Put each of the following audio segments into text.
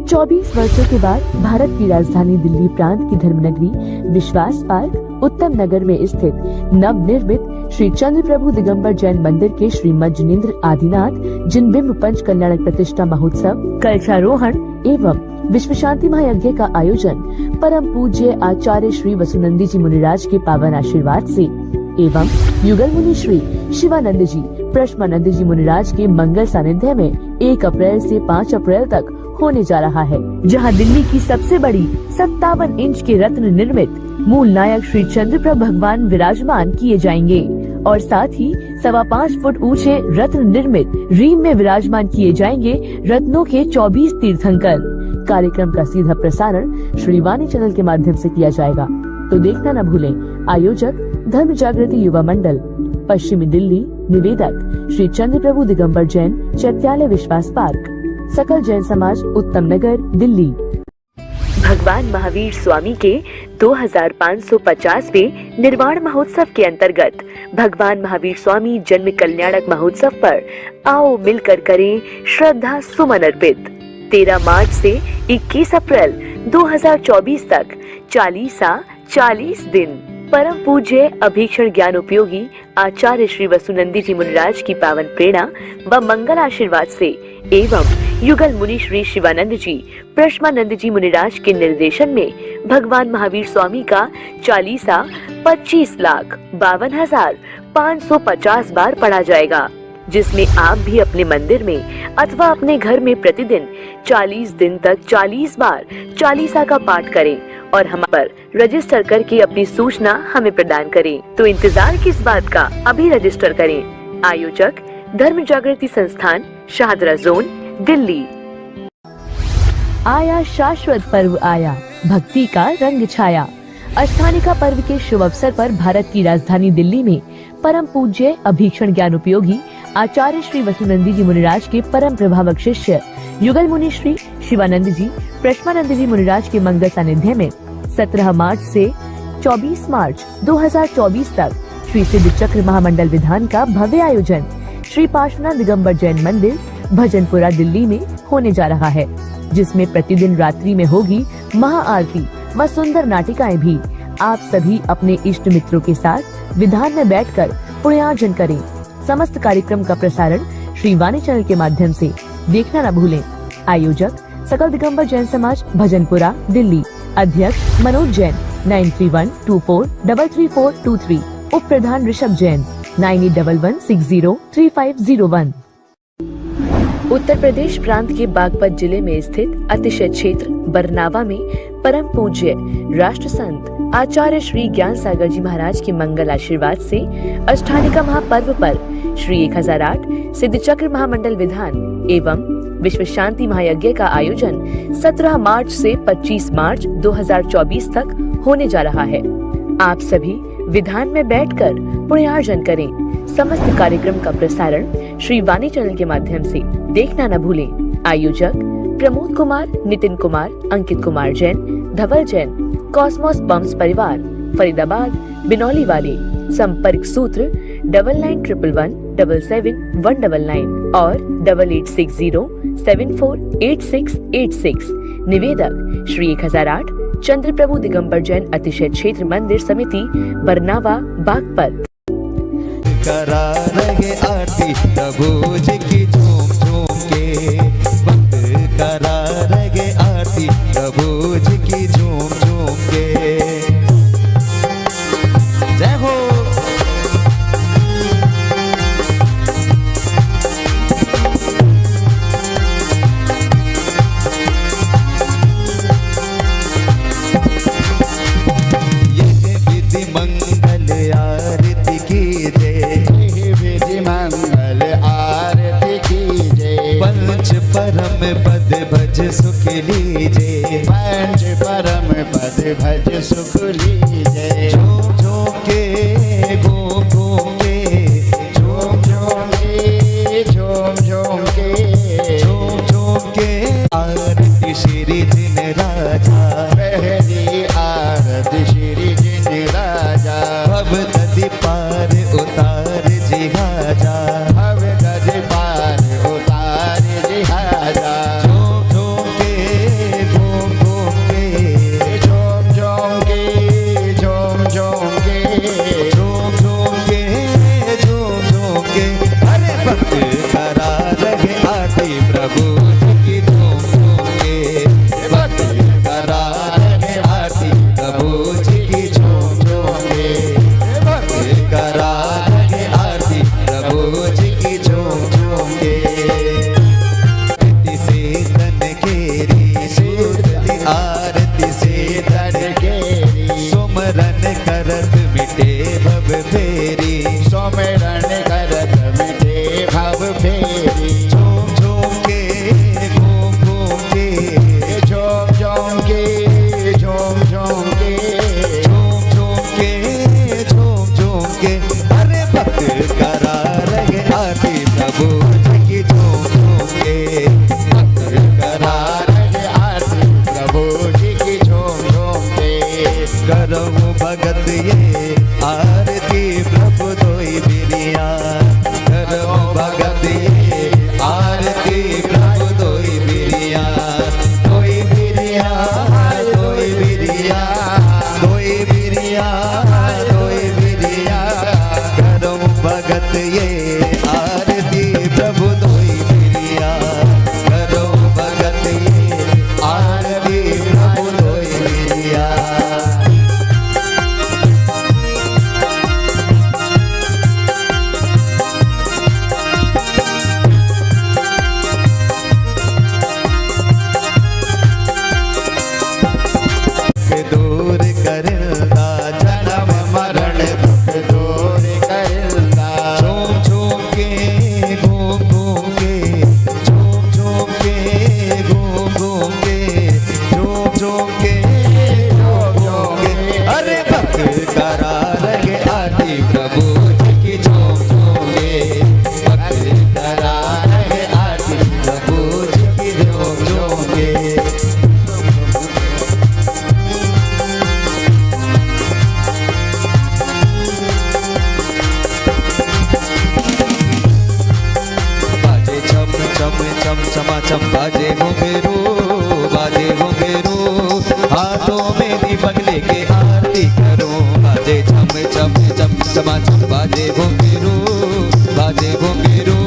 24 वर्षों के बाद भारत की राजधानी दिल्ली प्रांत की धर्मनगरी विश्वास पार्क उत्तम नगर में स्थित नव निर्मित श्री चंद्र प्रभु दिगंबर जैन मंदिर के श्री मज्जनेन्द्र आदिनाथ जिनबिंब पंच कल्याणक प्रतिष्ठा महोत्सव कलशारोहण एवं विश्व शांति महायज्ञ का आयोजन परम पूज्य आचार्य श्री वसुनंदी जी मुनिराज के पावन आशीर्वाद से एवं युगल मुनि श्री शिवानंद जी प्रश्मानंद जी मुनिराज के मंगल सानिध्य में 1 अप्रैल से 5 अप्रैल तक होने जा रहा है, जहां दिल्ली की सबसे बड़ी 57 इंच के रत्न निर्मित मूल नायक श्री चंद्रप्रभ भगवान विराजमान किए जाएंगे और साथ ही 5.25 फुट ऊंचे रत्न निर्मित रीम में विराजमान किए जाएंगे रत्नों के 24 तीर्थंकर। कार्यक्रम का सीधा प्रसारण श्री वाणी चैनल के माध्यम से किया जाएगा, तो देखना न भूलें। आयोजक धर्म जागृति युवा मंडल, पश्चिमी दिल्ली। निवेदक श्री चंद्र प्रभु दिगंबर जैन, चैत्यालय विश्वास पार्क, सकल जैन समाज, उत्तम नगर, दिल्ली। भगवान महावीर स्वामी के 2550वें निर्वाण महोत्सव के अंतर्गत भगवान महावीर स्वामी जन्म कल्याणक महोत्सव पर आओ मिलकर करें श्रद्धा सुमन अर्पित। 13 मार्च से 21 अप्रैल 2024 तक 40 दिन परम पूज्य अभीक्षण ज्ञान उपयोगी आचार्य श्री वसुनंदी जी मुनिराज की पावन प्रेरणा व मंगल आशीर्वाद से एवं युगल मुनि श्री शिवानंद जी प्रश्मानंद जी मुनिराज के निर्देशन में भगवान महावीर स्वामी का 40,52,52,550 बार पढ़ा जाएगा, जिसमें आप भी अपने मंदिर में अथवा अपने घर में प्रतिदिन 40 दिन तक 40 बार चालीसा का पाठ करें और हम पर रजिस्टर करके अपनी सूचना हमें प्रदान करें। तो इंतजार किस बात का, अभी रजिस्टर करें। आयोजक धर्म जागृति संस्थान, शाहदरा जोन, दिल्ली। आया शाश्वत पर्व आया, भक्ति का रंग छाया। अष्टानिका पर्व के शुभ अवसर पर भारत की राजधानी दिल्ली में परम पूज्य अभीक्षण ज्ञान उपयोगी आचार्य श्री वसुनंदी जी मुनिराज के परम प्रभावक शिष्य युगल मुनि श्री शिवानंद जी प्रश्मानंद जी मुनिराज के मंगल सानिध्य में 17 मार्च से 24 मार्च 2024 तक श्री सिद्ध चक्र महामंडल विधान का भव्य आयोजन श्री पार्श्वनाथ दिगंबर जैन मंदिर, भजनपुरा, दिल्ली में होने जा रहा है, जिसमें प्रतिदिन रात्रि में होगी महाआरती व सुंदर नाटिकाएं भी। आप सभी अपने इष्ट मित्रों के साथ विधान में बैठकर पुण्यार्जन करें। समस्त कार्यक्रम का प्रसारण श्री वाणी चैनल के माध्यम से देखना न भूलें। आयोजक सकल दिगंबर जैन समाज, भजनपुरा, दिल्ली। अध्यक्ष मनोज जैन 9312433423। उप प्रधान ऋषभ जैन 9811603501। उत्तर प्रदेश प्रांत के बागपत जिले में स्थित अतिशय क्षेत्र बरनावा में परम पूज्य राष्ट्र संत आचार्य श्री ज्ञान सागर जी महाराज के मंगल आशीर्वाद से अष्टानिका महापर्व पर श्री 1008 सिद्ध चक्र महामंडल विधान एवं विश्व शांति महायज्ञ का आयोजन 17 मार्च से 25 मार्च 2024 तक होने जा रहा है। आप सभी विधान में बैठकर पुण्यार्जन करें। समस्त कार्यक्रम का प्रसारण श्री वाणी चैनल के माध्यम से देखना न भूलें। आयोजक प्रमोद कुमार, नितिन कुमार, अंकित कुमार जैन, धवल जैन, कॉस्मोस बम्स परिवार, फरीदाबाद, बिनौली वाले। संपर्क सूत्र 9911177199 और 8860748686। निवेदक श्री 1008 चंद्र प्रभु दिगंबर जैन अतिशय क्षेत्र मंदिर समिति, बरनावा, बागपत। करा रहे आरती प्रभु जी की झूम झूम के, भक्त करा रहे आरती प्रभु जी की झूम झूम के। जय हो। परम पद भज सुख लीजे, पंच परम पद भज सुख लीजे। झूम झूम के घूम घूम के, झूम झूम के झूम झूम के, झूम झूम के। आरती श्री जिन राजा, पहली आरती श्री जिन राजा। भव नदी पार उतार जी हाजा, भव नदी पार उतार जी हाजा। झूम झूम के चमा चम बाजे घुंघरू, बाजे घुंघरू, हाथों में दीपक लेके आरती करूं। बाजे छम छम छम चमा चम बाजे घुंघरू, बाजे घुंघरू,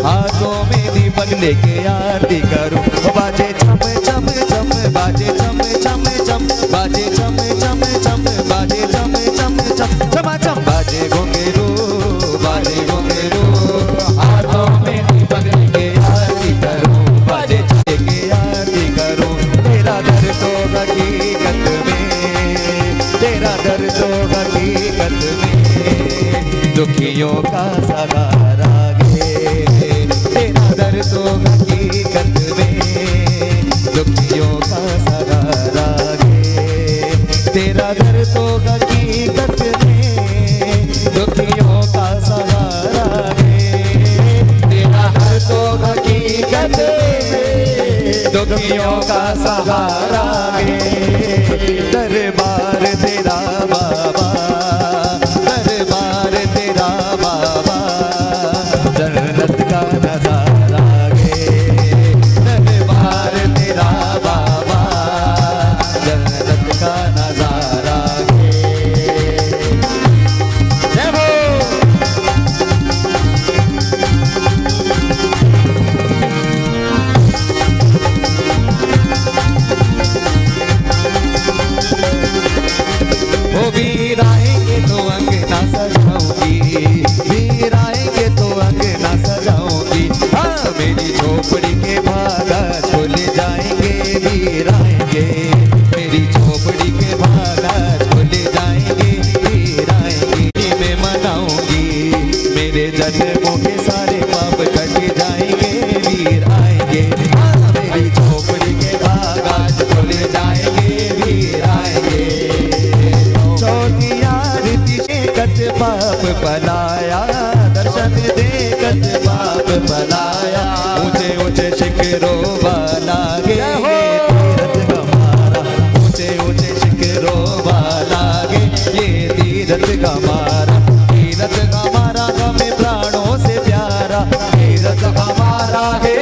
हाथों में दीपक लेके आरती करूं। बाजे छम छम छम, बाजे छम छम छम, बाजे छम छम छम, बाजे छम छम छम, चमा चम बाजे घुंघरू, बाजे घुंघरू, हाथों में दीपक लेके आरती करूं। बाजे लेके आरती करूं। तेरा दर्द तो हकीकत में, तेरा दर्द तो हकीकत में, दुखियों का सहारा गे। तेरा दर्द तो हकीकत में, दुखियों का सहारा गे। तेरा दर्द तो हकीकत में, दुखियों का सहारा गे। तेरा दर्द तो हकीकत में, दुखियों का सहारा गे। दरबार तेरा बाबा, दरबार तेरा बाबा, जन्नत का नजारा गे। दरबार तेरा बाबा, जन्नत का नजारा गे। जय हो। वो वीर आएंगे तो अंगना सजाऊंगी, वीर आएंगे तो अंगना सजाऊंगी। हाँ मेरी झोपड़ी के भागा खुल जाएंगे, वीर आएंगे। मेरी झोपड़ी के भागा खुल जाएंगे, वीर आएंगे। मैं मनाऊंगी मेरे जन्मों के सारे पाप कट जाएंगे, वीर आएंगे। हाँ मेरी झोपड़ी के भागा खुल जाएंगे, वीर आएंगे। चौथी आरती कट पाप पलाया, दर्शन दे कट पाप पलाया। ऊंचे ऊंचे शिखरों वाला गे तीरथ हमारा, ऊंचे ऊंचे शिखरों वाला गे ये तीरथ हमारा। तीरथ हमारा हमें प्राणों से प्यारा, तीरथ हमारा है,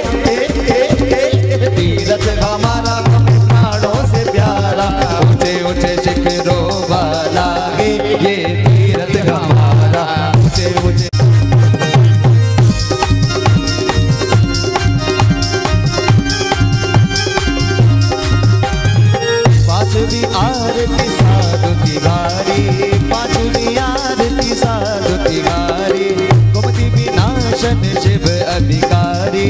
तीरथ हमारा हमें प्राणों से प्यारा। ऊंचे ऊंचे शिखरों वाला गे ये तीरथ हमारा, ऊंचे ऊंचे। पांचवी आरती साधु तिहारी, पांचवी आरती साधु तिहारी। गोमती विनाशन शिव अधिकारी,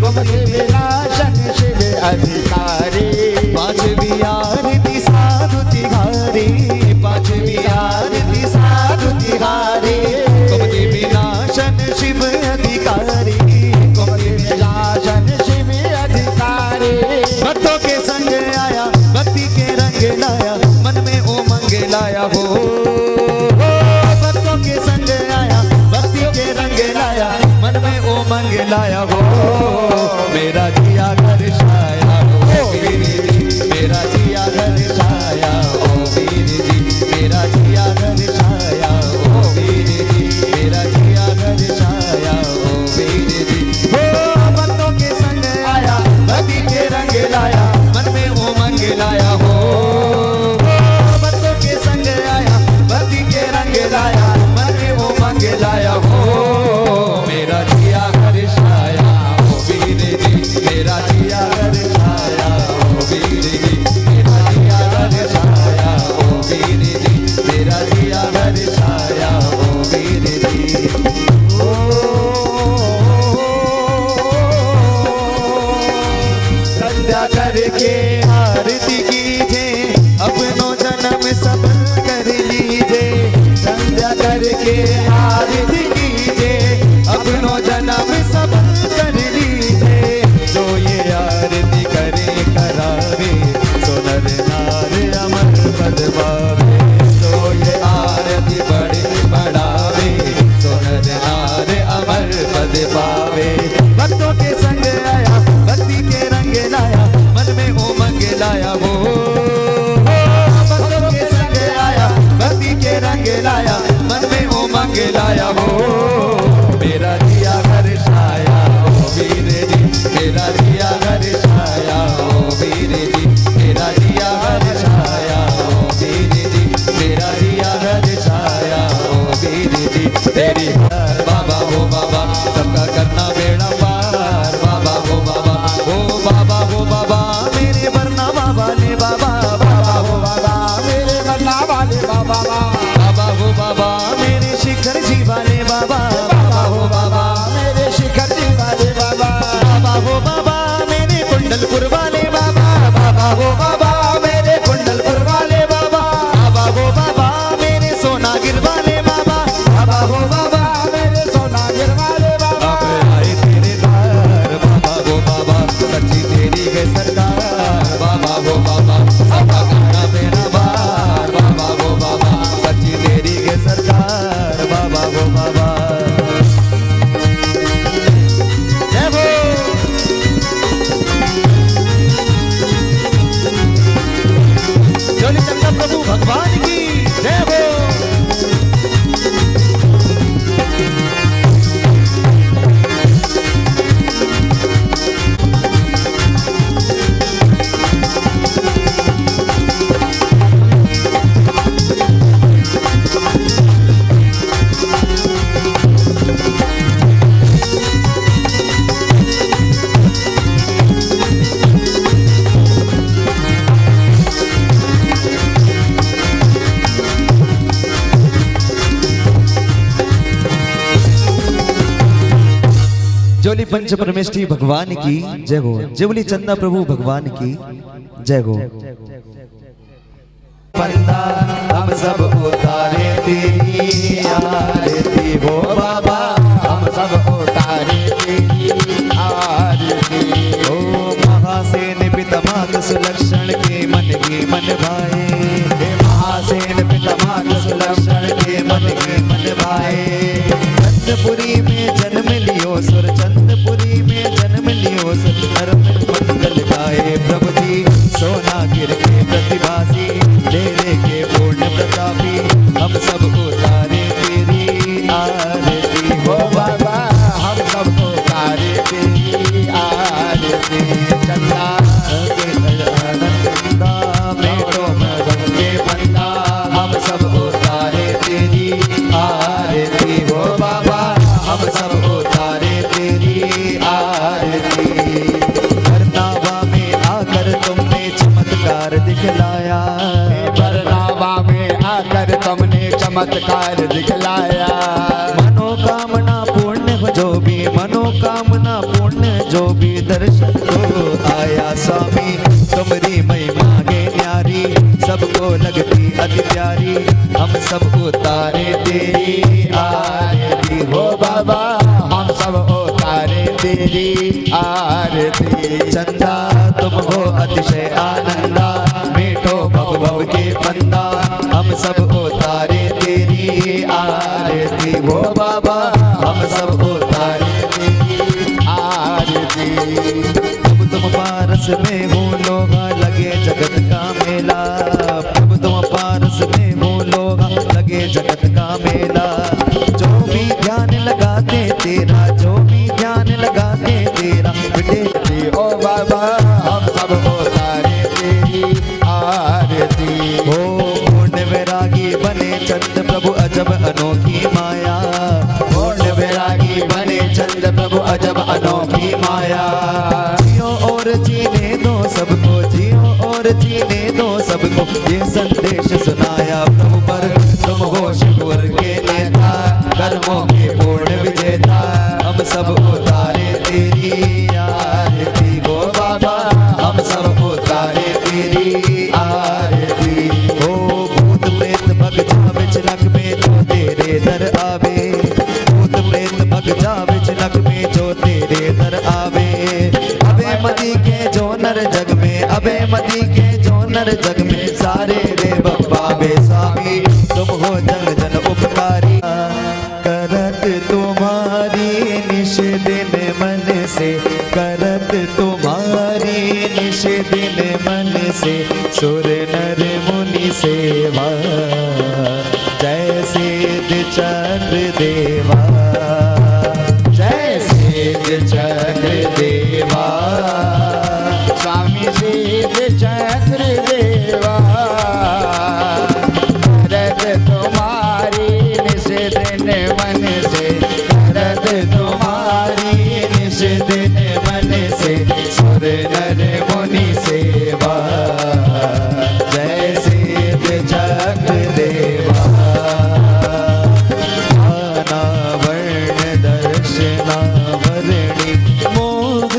गोमती विनाशन शिव अधिकारी। पांचवी आरती साधु तिहारी, पांचवी आरती साधु तिहारी। गोमती विनाशन शिव अधिकारी, गोमती विनाशन शिव अधिकारी। भक्तों के संग आया, भक्ति के रंग लाया, मन में उमंग लाया हो। भक्तों के संग आया, भक्ति के रंग लाया, मन में उमंग लाया हो। मेरा जिया घर छाया हो वीर जी, मेरा जिया घर छाया हो वीर जी, मेरा जिया घर छाया हो वीर जी, मेरा जिया घर छाया हो वीर जी। हो भक्तों के संग आया, भक्ति के रंग लाया, मन में उमंग लाया हो। भक्तों के संग आया, भक्ति के रंग लाया, मन में उमंग लाया हो। मेरा जिया घर छाया हो वीर जी, मेरा जिया घर छाया हो वीर जी, मेरा जिया घर छाया हो वीर जी, मेरा जिया घर छाया हो वीर जी। ओ संध्या करके आरती कीजिए, अपनों जन्म सफल कर लीजिए। संध्या करके आरती कीजिए, अपनों जन्म सफल कर लीजिए। जो ये आरती करे करावे, सो नर नार अमर पद पावे। जो ये आरती बड़े बढ़ावे, सो नर नार अमर पद पावे। भक्तों के संग आया, भक्ति के रंग लाया, मन में उमंग लाया हो। भक्तों के संग आया, भक्ति के रंग लाया, मन में उमंग लाया हो। मेरा जिया घर छाया हो वीर जी, मेरा पंच परमेष्ठी भगवान की जय हो। जय बोली चंदा प्रभु भगवान की जय हो। बंदा हम सब उतारे तेरी आरती हो बाबा, हम सब उतारे तेरी आरती। ओ महासेन पितामह सुलक्षण के मन भाए, हे महासेन पितामह सुलक्षण के मन भाए। चंदपुरी में जन्म लियो सुर, चंदपुरी में जन्म लियो सुर, धर्म मंगल गाए प्रभु जी। सोना गिर के प्रतिभासी, तेरे के पूर्ण प्रतापी, हम सब उतारे तेरी आरती हो बाबा, हम सब उतारे तेरी आरती। चंदा मेटो के बंदा, हम सब उतारे तेरी आरती हो बाबा, हम सब उतारे तेरी आरती। बरनावा में आकर तुमने चमत्कार दिखलाया, बरनावा में आकर तुमने चमत्कार दिखलाया। मनोकामना पूर्ण हो जो भी, मनोकामना पूर्ण जो भी दर्शन को आया स्वामी। तुम्हारी महिमा गे न्यारी, सबको लगती अति प्यारी, हम सब उतारे तेरी आरती हो बाबा, हम सब उतारे तेरी आरती। चंदा तुम हो अतिशय आनंदा, मीठो भव भव के बंदा, हम सब उतारे तेरी आरती हो बाबा, हम सब उतारे तेरी आरती। अब तुम पारस में हो लोगा, लगे जगत का मेला, अब तुम पारस में हो लोगा, लगे जगत का मेला। जो भी ध्यान लगाते तेरा, जो भी ध्यान लगाते तेरा, बेटे ओ बाबा, हम सब उतारे तेरी आरती। हो पूर्ण वैरागी बने चंद प्रभु अजब अनोखी माया, पूर्ण वैरागी बने चंद प्रभु अजब अनोखी माया। जियो और जीने दो सबको, जियो और जीने दो सबको, ये संदेश सुनाया प्रभु पर। तुम हो शिवर के नेता, कर्मों के पूर्ण विजेता, हम सब उतारे तेरी आरती हो बाबा, हम सब उतारे तेरी आरती हो। भूत प्रेत भग जावे चिलक में जो तेरे दर आवे, भूत प्रेत भग जावे चिलक में जो तेरे दर आवे। अबे मदी के जो नर जग में, अबे मदी के जो नर जग में, सारे रे बप्पा बे स्वामी, तुम हो जन जन उपकारी। करत तुम्हारी निश दिन मन से, करत तुम्हारी निश दिन मन से, सुर नर मुनि सेवा, जय सिद्ध चक्र देवा, जय सिद्ध चक्र देवा, स्वामी सिद्ध चक्र देवा। करत तुम्हारी निश दिन मन से, करत तुम्हारी निश दिन मन से, सुर नर मुनि सेवा, जय सिद्ध चक्र देवा। आना वर्ण दर्शना वर्णि मोह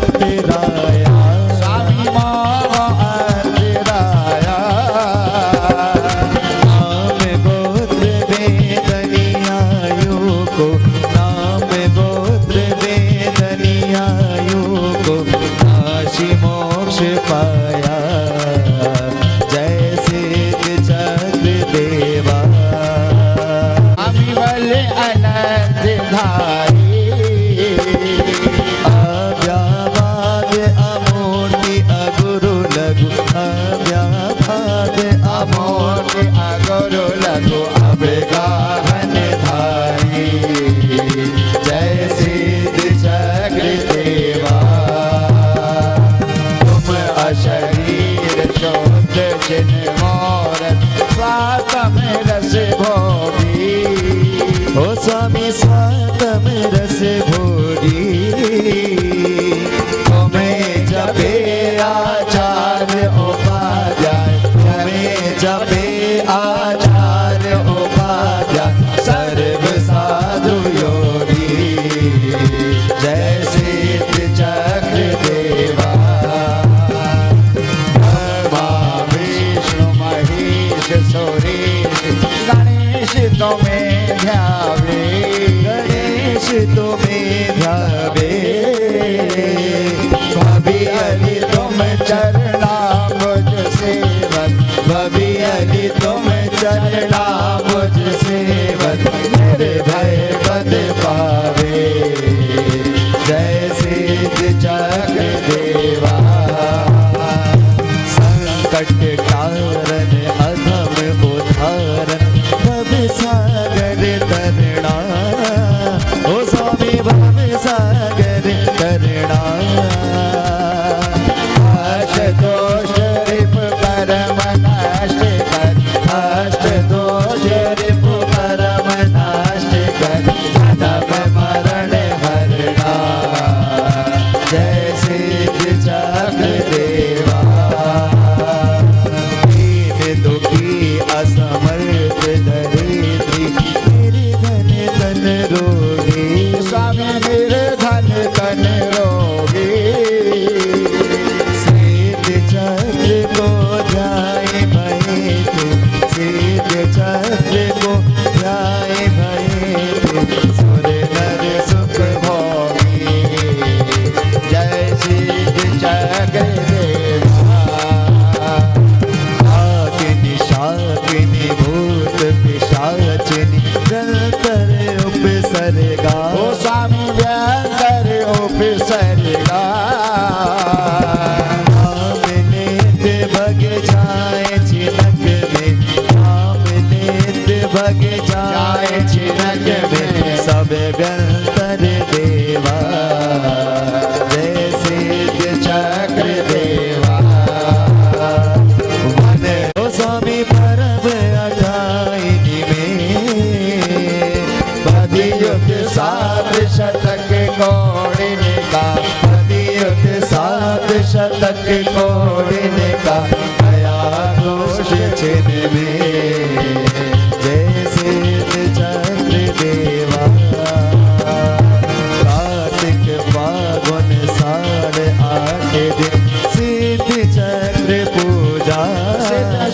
अंतराया, स्वामी मोह अंतराया। नाम गोत्र वेदनियायु को, नाम गोत्र वेदनियायु को, नाशी मोक्ष पाया, जय सिद्ध चक्र देवा। अभिबल अनंत धारी, अव्याभाग अमूर्ति अगुरु लघु, अव्याभाग अमोघ अमूर्ति अगुरु लघु अवगाहन धारी, जय सिद्ध चक्र देवा। तुम अशरीरी देवा। संकट टारन अधम उद्धारन भव सागर तरणा, ओ स्वामी भव सागर तरणा। अष्ट दोष रिप परम नाश कर, अष्ट दोष रिप परम नाश कर, जन्म मरण हरणा। जय सिद्ध चक्र देवा। दीन दुखी असमर्थ दरिद्री निर्धन तन रोगी, स्वामी निर्धन तन रोगी। सिद्ध चक्र को ध्याए भये थे, सिद्ध चक्र को ध्याए भये थे, सुर नर सुख भोगी। जय सिद्ध चक्र देवा। डाकिनी शाकिनी भूत पिशाचिनी जलतर उपसर्गा, ओ स्वामी व्यंकर उपसर्गा। नाम लेते भग जाए चिनक में, नाम लेते भग जाए चिनक में, सब व्यंतर देवा। जय सिद्ध चक्र देवा। वन ओ स्वामी परब अठाईनी में, पदियुक्त सात शतक कोड़िन का, पदियुक्त सात शतक कोड़िन का गया दोष चिन्ह में। जय सिद्ध चक्र देवा। कार्तिक फागुन साढ़ 8 दिन सिद्ध चक्र पूजा,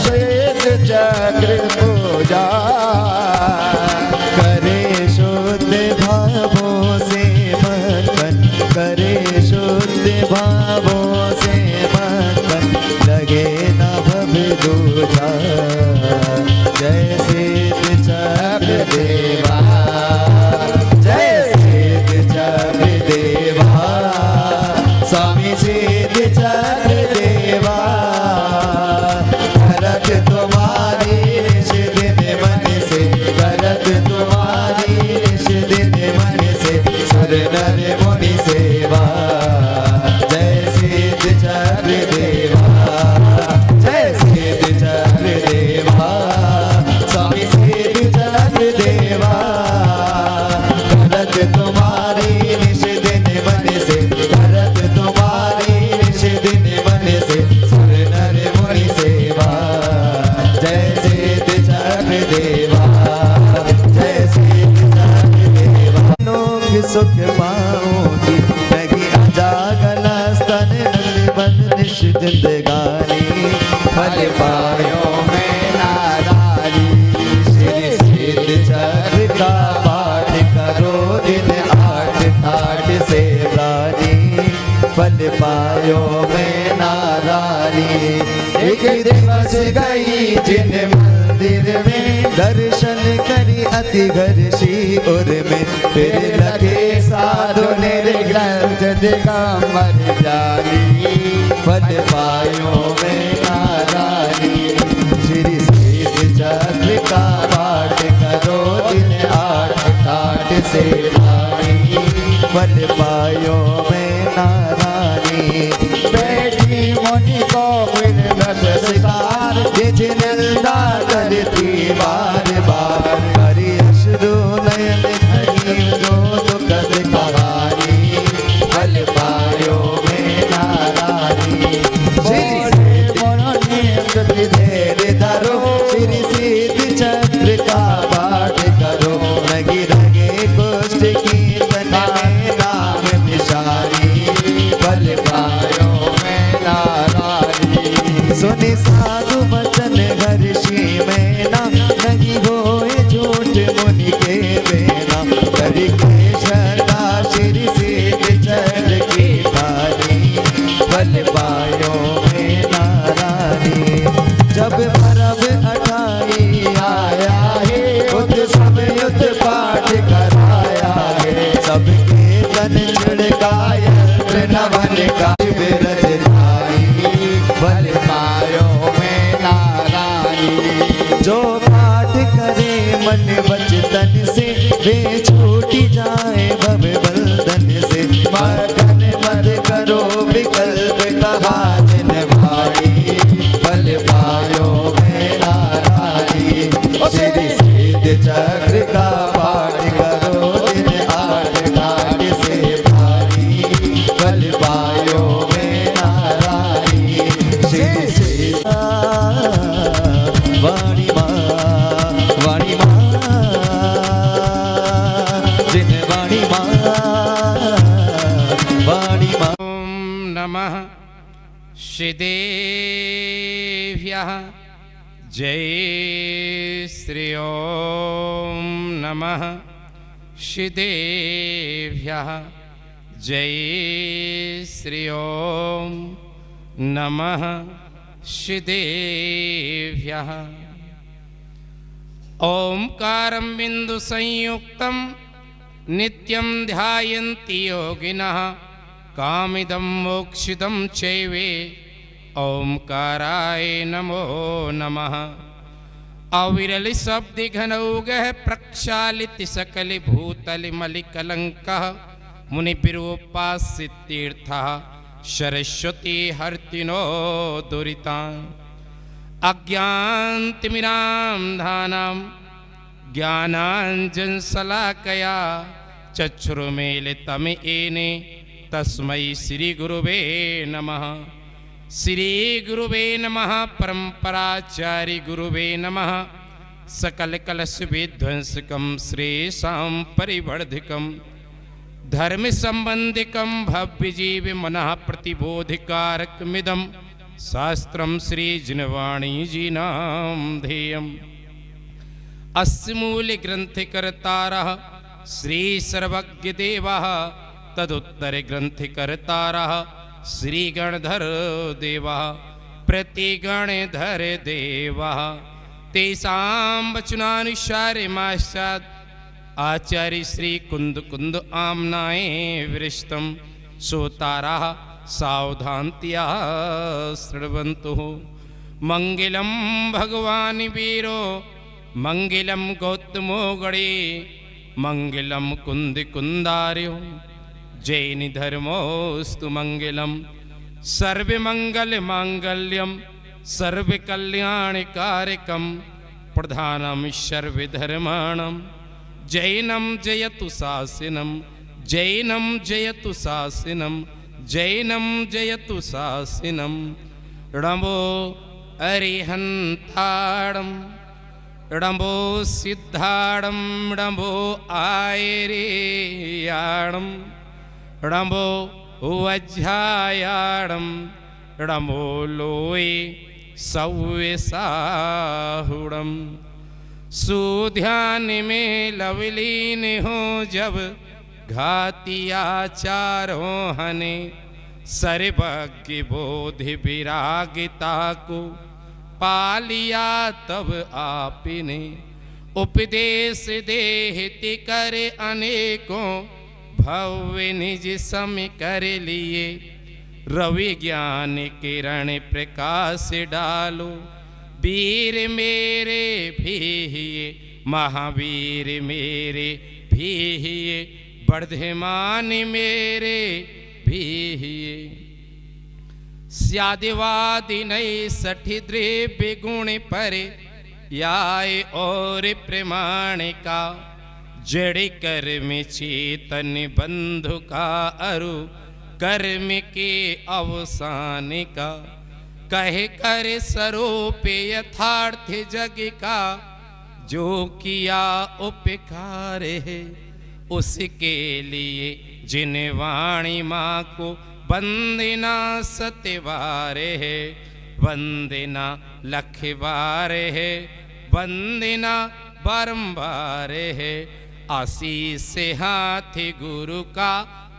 सिद्ध चक्र पूजा। करे शुद्ध भावों से मंथन, करे शुद्ध भावों से मंथन, लगे न भव दूजा। जय सिद्ध चक्र देवा। जय सिद्ध चक्र देवा। स्वामी सिद्ध चक्र देवा। भरत तुम्हारी निश दिन मन से, भरत तुम्हारी निश दिन मन से, सुर नर मुनि सेवा। जय सिद्ध चक्र देवा। जय सिद्ध चक्र देवा। स्वामी सिद्ध चक्र देवा। भरत तुम्हारी निश दिन मन से, भरत तुम्हारी निश दिन मन से, सुर नर मुनि सेवा। जय सिद्ध चक्र देवा। जय सिद्ध चक्र देवा। लोग सुख पाओगी लगी अजागल स्तन बंद निश जिंदगानी, फल पायो में नारारी। श्री सिद्ध चक्र का पाठ करो दिन 8 ठाठ से प्राणी, फल पायो में नारारी। एक दिवस गई जिन मंदिर में, दर्शन करी अति घर्षी उर में, फिर लगे साधु निर्ग्रंथ दिगंबर जानी। फल पायो में नारारी। श्री सिद्ध चक्र का पाठ करो दिन 8 ठाठ से प्राणी, फल पायो में नारारी। बैठी मुनि को बिन नमस्कार, जिन निंदा करती बार बार, हरि अश्रु नयन धरी जो दुखद कहानी, फल पायो में नारारी। धैर्य धरो श्री सिद्ध चक्र का पाठ करो, लगी रगे कुष्ठ की तन में नाम निशानी, फल पायो में नारारी। सुनि साधु वचन हर्षि में ना, नहीं होए झूठ मुनि के बेना, करके श्रद्धा श्री सिद्ध चक्र की पानी, फल पायो में नारारी। जब परब 28 आया है, उत समय उत पाठ कराया है, सबके तन छिड़काया नवन का शिविर वे छूटी जाए भव बंधन से। मगन मत करो विकल्प कहा जिन भाई, बल पायो मैं नारायणी। सिद्धि सिद्ध चक्र का पाठ करो जिन आठ घाट से भारी, बल पायो मैं नारायणी। सिद्धि सिद्ध वाणी माँ जिन वाणी माँ वाणी माँ। ओम नमः श्रीदेव्यः जय श्री ओम नमः श्रीदेव्यः जय श्री ओम नमः श्रीदेव्यः। ओंकारं बिंदु संयुक्तं नित्यं ध्यायन्ति योगिनः, कामिदं मोक्षिदं चैवे ओंकाराय नमो नमः। अविरल शब्द घनौगः प्रक्षालित सकल भूतल मलिकलंकः, मुनिभिरुपास्य तीर्थः सरस्वती हर्तिनो दुरितान्। अज्ञानतिमिरान्धानां ज्ञानाञ्जनशलाकया चक्षुरुन्मीलितं येन तस्मै श्री गुरुवे नमः। श्री गुरुवे नमः परम्पराचार्य गुरुवे नमः। सकल कलश विध्वंसकं श्रेषां परिवर्धकं धर्म संबंधिकं भव्य जीव मनः प्रतिबोधिकारकमिदं शास्त्रं श्री जिनवाणी जी नाम ध्येयम्। अस्य मूल ग्रंथकर्तारः श्री सर्वज्ञदेवः, तदुत्तर ग्रंथकर्तारः श्री गणधर देवः, प्रतिगणधर देवः। तेषां वचनानुसारमाश्चात् आचार्य श्री कुंद कुंद आम्नाय विरचितं श्रोतारः सावधानतया शृण्वन्तु। मंगलम भगवान वीरो मंगलम गौतमो गणे, मंगलम कुंद कुंदार्यो जैन धर्मोस्तु मंगलम। सर्वमंगल मांगल्यम सर्वकल्याणकारकम प्रधानम सर्वधर्माणां जैनम जयतु शासनम, जैनम जयतु शासनम, जैनम जयतु शासनम। णमो अरिहंताणं णमो सिद्धाणं णमो आयरेयाणं णमो वज्रायाणं णमो लोये सव्यसाहुणं। सुध्यान में लवलीन हो जब घाती आचारों हने, सर्वज्ञ बोधि विरागिता को पालिया तब आपने। उपदेश देहिति करे अनेकों भव्य निज सम कर लिए, रवि ज्ञान किरण प्रकाश डालो। वीर मेरे भी महावीर मेरे भी, वर्धमान मेरे भी। स्यादिवादि नई सठी द्रव्य गुण पर याय और प्रमाणिका, जड़ कर्म चेतन बंधु का अरु कर्म के अवसान का। कहे कर स्वरूप यथार्थ जग का, जो किया उपकार है उसके लिए। जिन वाणी माँ को वंदना सत्यवार है, वंदना लख बार है, वंदना बारंबार है। आशीष हाथ गुरु का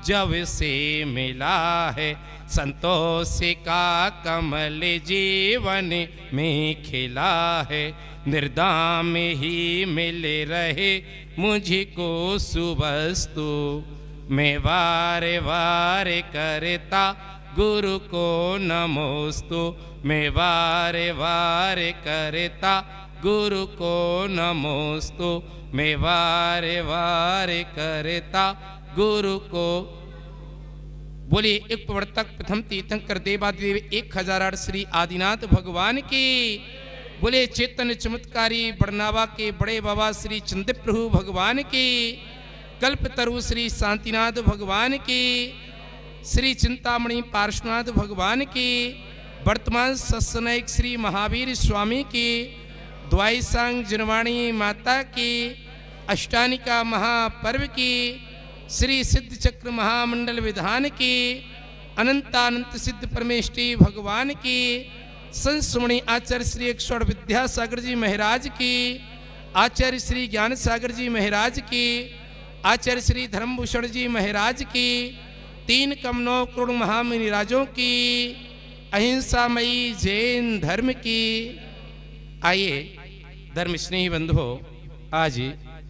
जब से मिला है, संतोष का कमल जीवन में खिला है। निर्दाम ही मिल रहे मुझको सुवस्तु, मैं वार वार करता गुरु को नमोस्तु। मैं वार वार करता गुरु को नमोस्तु मैं वारे वारे करता गुरु को। बोलिए एक प्रवर्तक प्रथम तीर्थंकर देवादिदेव 1008 श्री आदिनाथ भगवान की। बोले चेतन चमत्कारी बरनावा के बड़े बाबा श्री चंद्रप्रभु भगवान की। कल्पतरु श्री शांतिनाथ भगवान की। श्री चिंतामणि पार्श्वनाथ भगवान की। वर्तमान सत्सनायक श्री महावीर स्वामी की। द्वाइसांग जिनवाणी माता की। अष्टानिका महापर्व की। श्री सिद्ध चक्र महामंडल विधान की। अनंतानंत सिद्ध परमेष्टि भगवान की। संस्मरणीय आचार्य श्री 108 विद्यासागर जी महाराज की। आचार्य श्री ज्ञान सागर जी महाराज की। आचार्य श्री धर्मभूषण जी महाराज की। 3 कम 9 करोड़ महामुनिराजों की। अहिंसामयी जैन धर्म की। आइए धर्म स्नेही बंधुओं, आज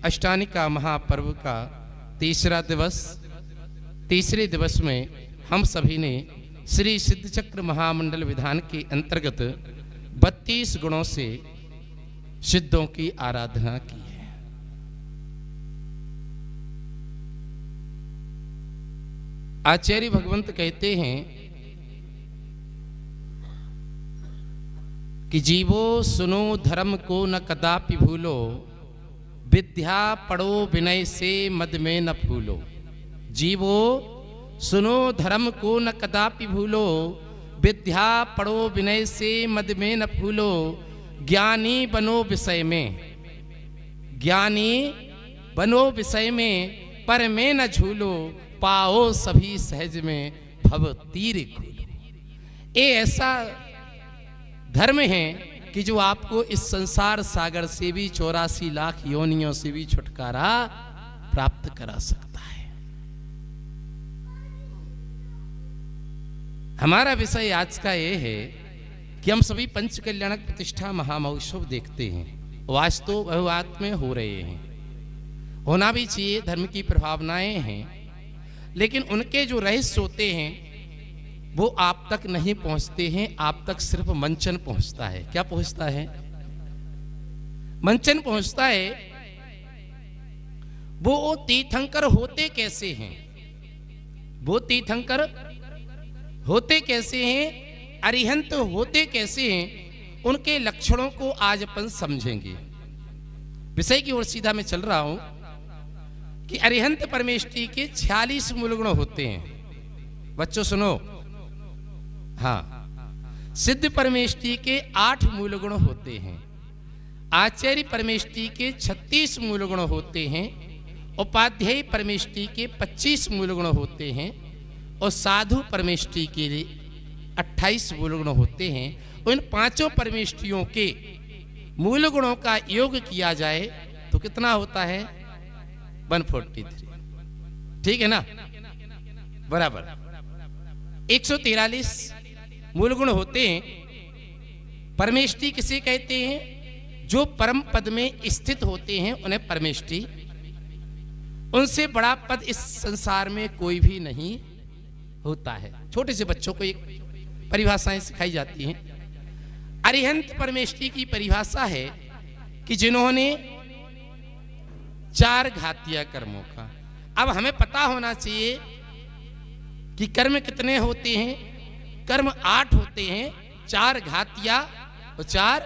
अष्टानिका महापर्व का तीसरा दिवस। तीसरे दिवस में हम सभी ने श्री सिद्ध चक्र महामंडल विधान के अंतर्गत 32 गुणों से सिद्धों की आराधना की है। आचार्य भगवंत कहते हैं कि जीवो सुनो धर्म को न कदापि भूलो, विद्या पढ़ो विनय से मद में न फूलो। जीवो सुनो धर्म को न कदापि भूलो, विद्या पढ़ो विनय से मद में न फूलो। ज्ञानी बनो विषय में, ज्ञानी बनो विषय में, पर में न झूलो। पाओ सभी सहज में भव तीर खोलो। ये ऐसा धर्म है कि जो आपको इस संसार सागर से भी 84 लाख योनियों से भी छुटकारा प्राप्त करा सकता है। हमारा विषय आज का ये है कि हम सभी पंच कल्याणक प्रतिष्ठा महामहोत्सव देखते हैं, वास्तव बहुआत में हो रहे हैं, होना भी चाहिए, धर्म की प्रभावनाएं हैं, लेकिन उनके जो रहस्य होते हैं वो आप तक नहीं पहुंचते हैं। आप तक सिर्फ मंचन पहुंचता है। क्या पहुंचता है? मंचन पहुंचता है। वो तीर्थंकर होते कैसे हैं, वो तीर्थंकर होते कैसे हैं, अरिहंत होते कैसे हैं, उनके लक्षणों को आज अपन समझेंगे। विषय की ओर सीधा मैं चल रहा हूं कि अरिहंत परमेष्टि के 46 मूलगुण होते हैं। बच्चों सुनो, हाँ, सिद्ध परमेष्टि के 8 मूलगुण होते हैं। आचार्य परमेष्टि के 36 मूलगुण होते हैं। उपाध्यायी परमेष्टि के 25 मूलगुण होते हैं और साधु परमेष्टि के 28 मूलगुण होते हैं। उन 5 परमेष्टियों के मूलगुणों का योग किया जाए तो कितना होता है? 143। ठीक है ना? बराबर 143 मूलगुण होते हैं। परमेष्टि किसे कहते हैं? जो परम पद में स्थित होते हैं उन्हें परमेष्टि। उनसे बड़ा पद इस संसार में कोई भी नहीं होता है। छोटे से बच्चों को एक परिभाषाएं सिखाई जाती हैं। अरिहंत परमेष्टि की परिभाषा है कि जिन्होंने 4 घातीय कर्मों का, अब हमें पता होना चाहिए कि कर्म कितने होते हैं। कर्म 8 होते हैं, 4 घातिया और 4,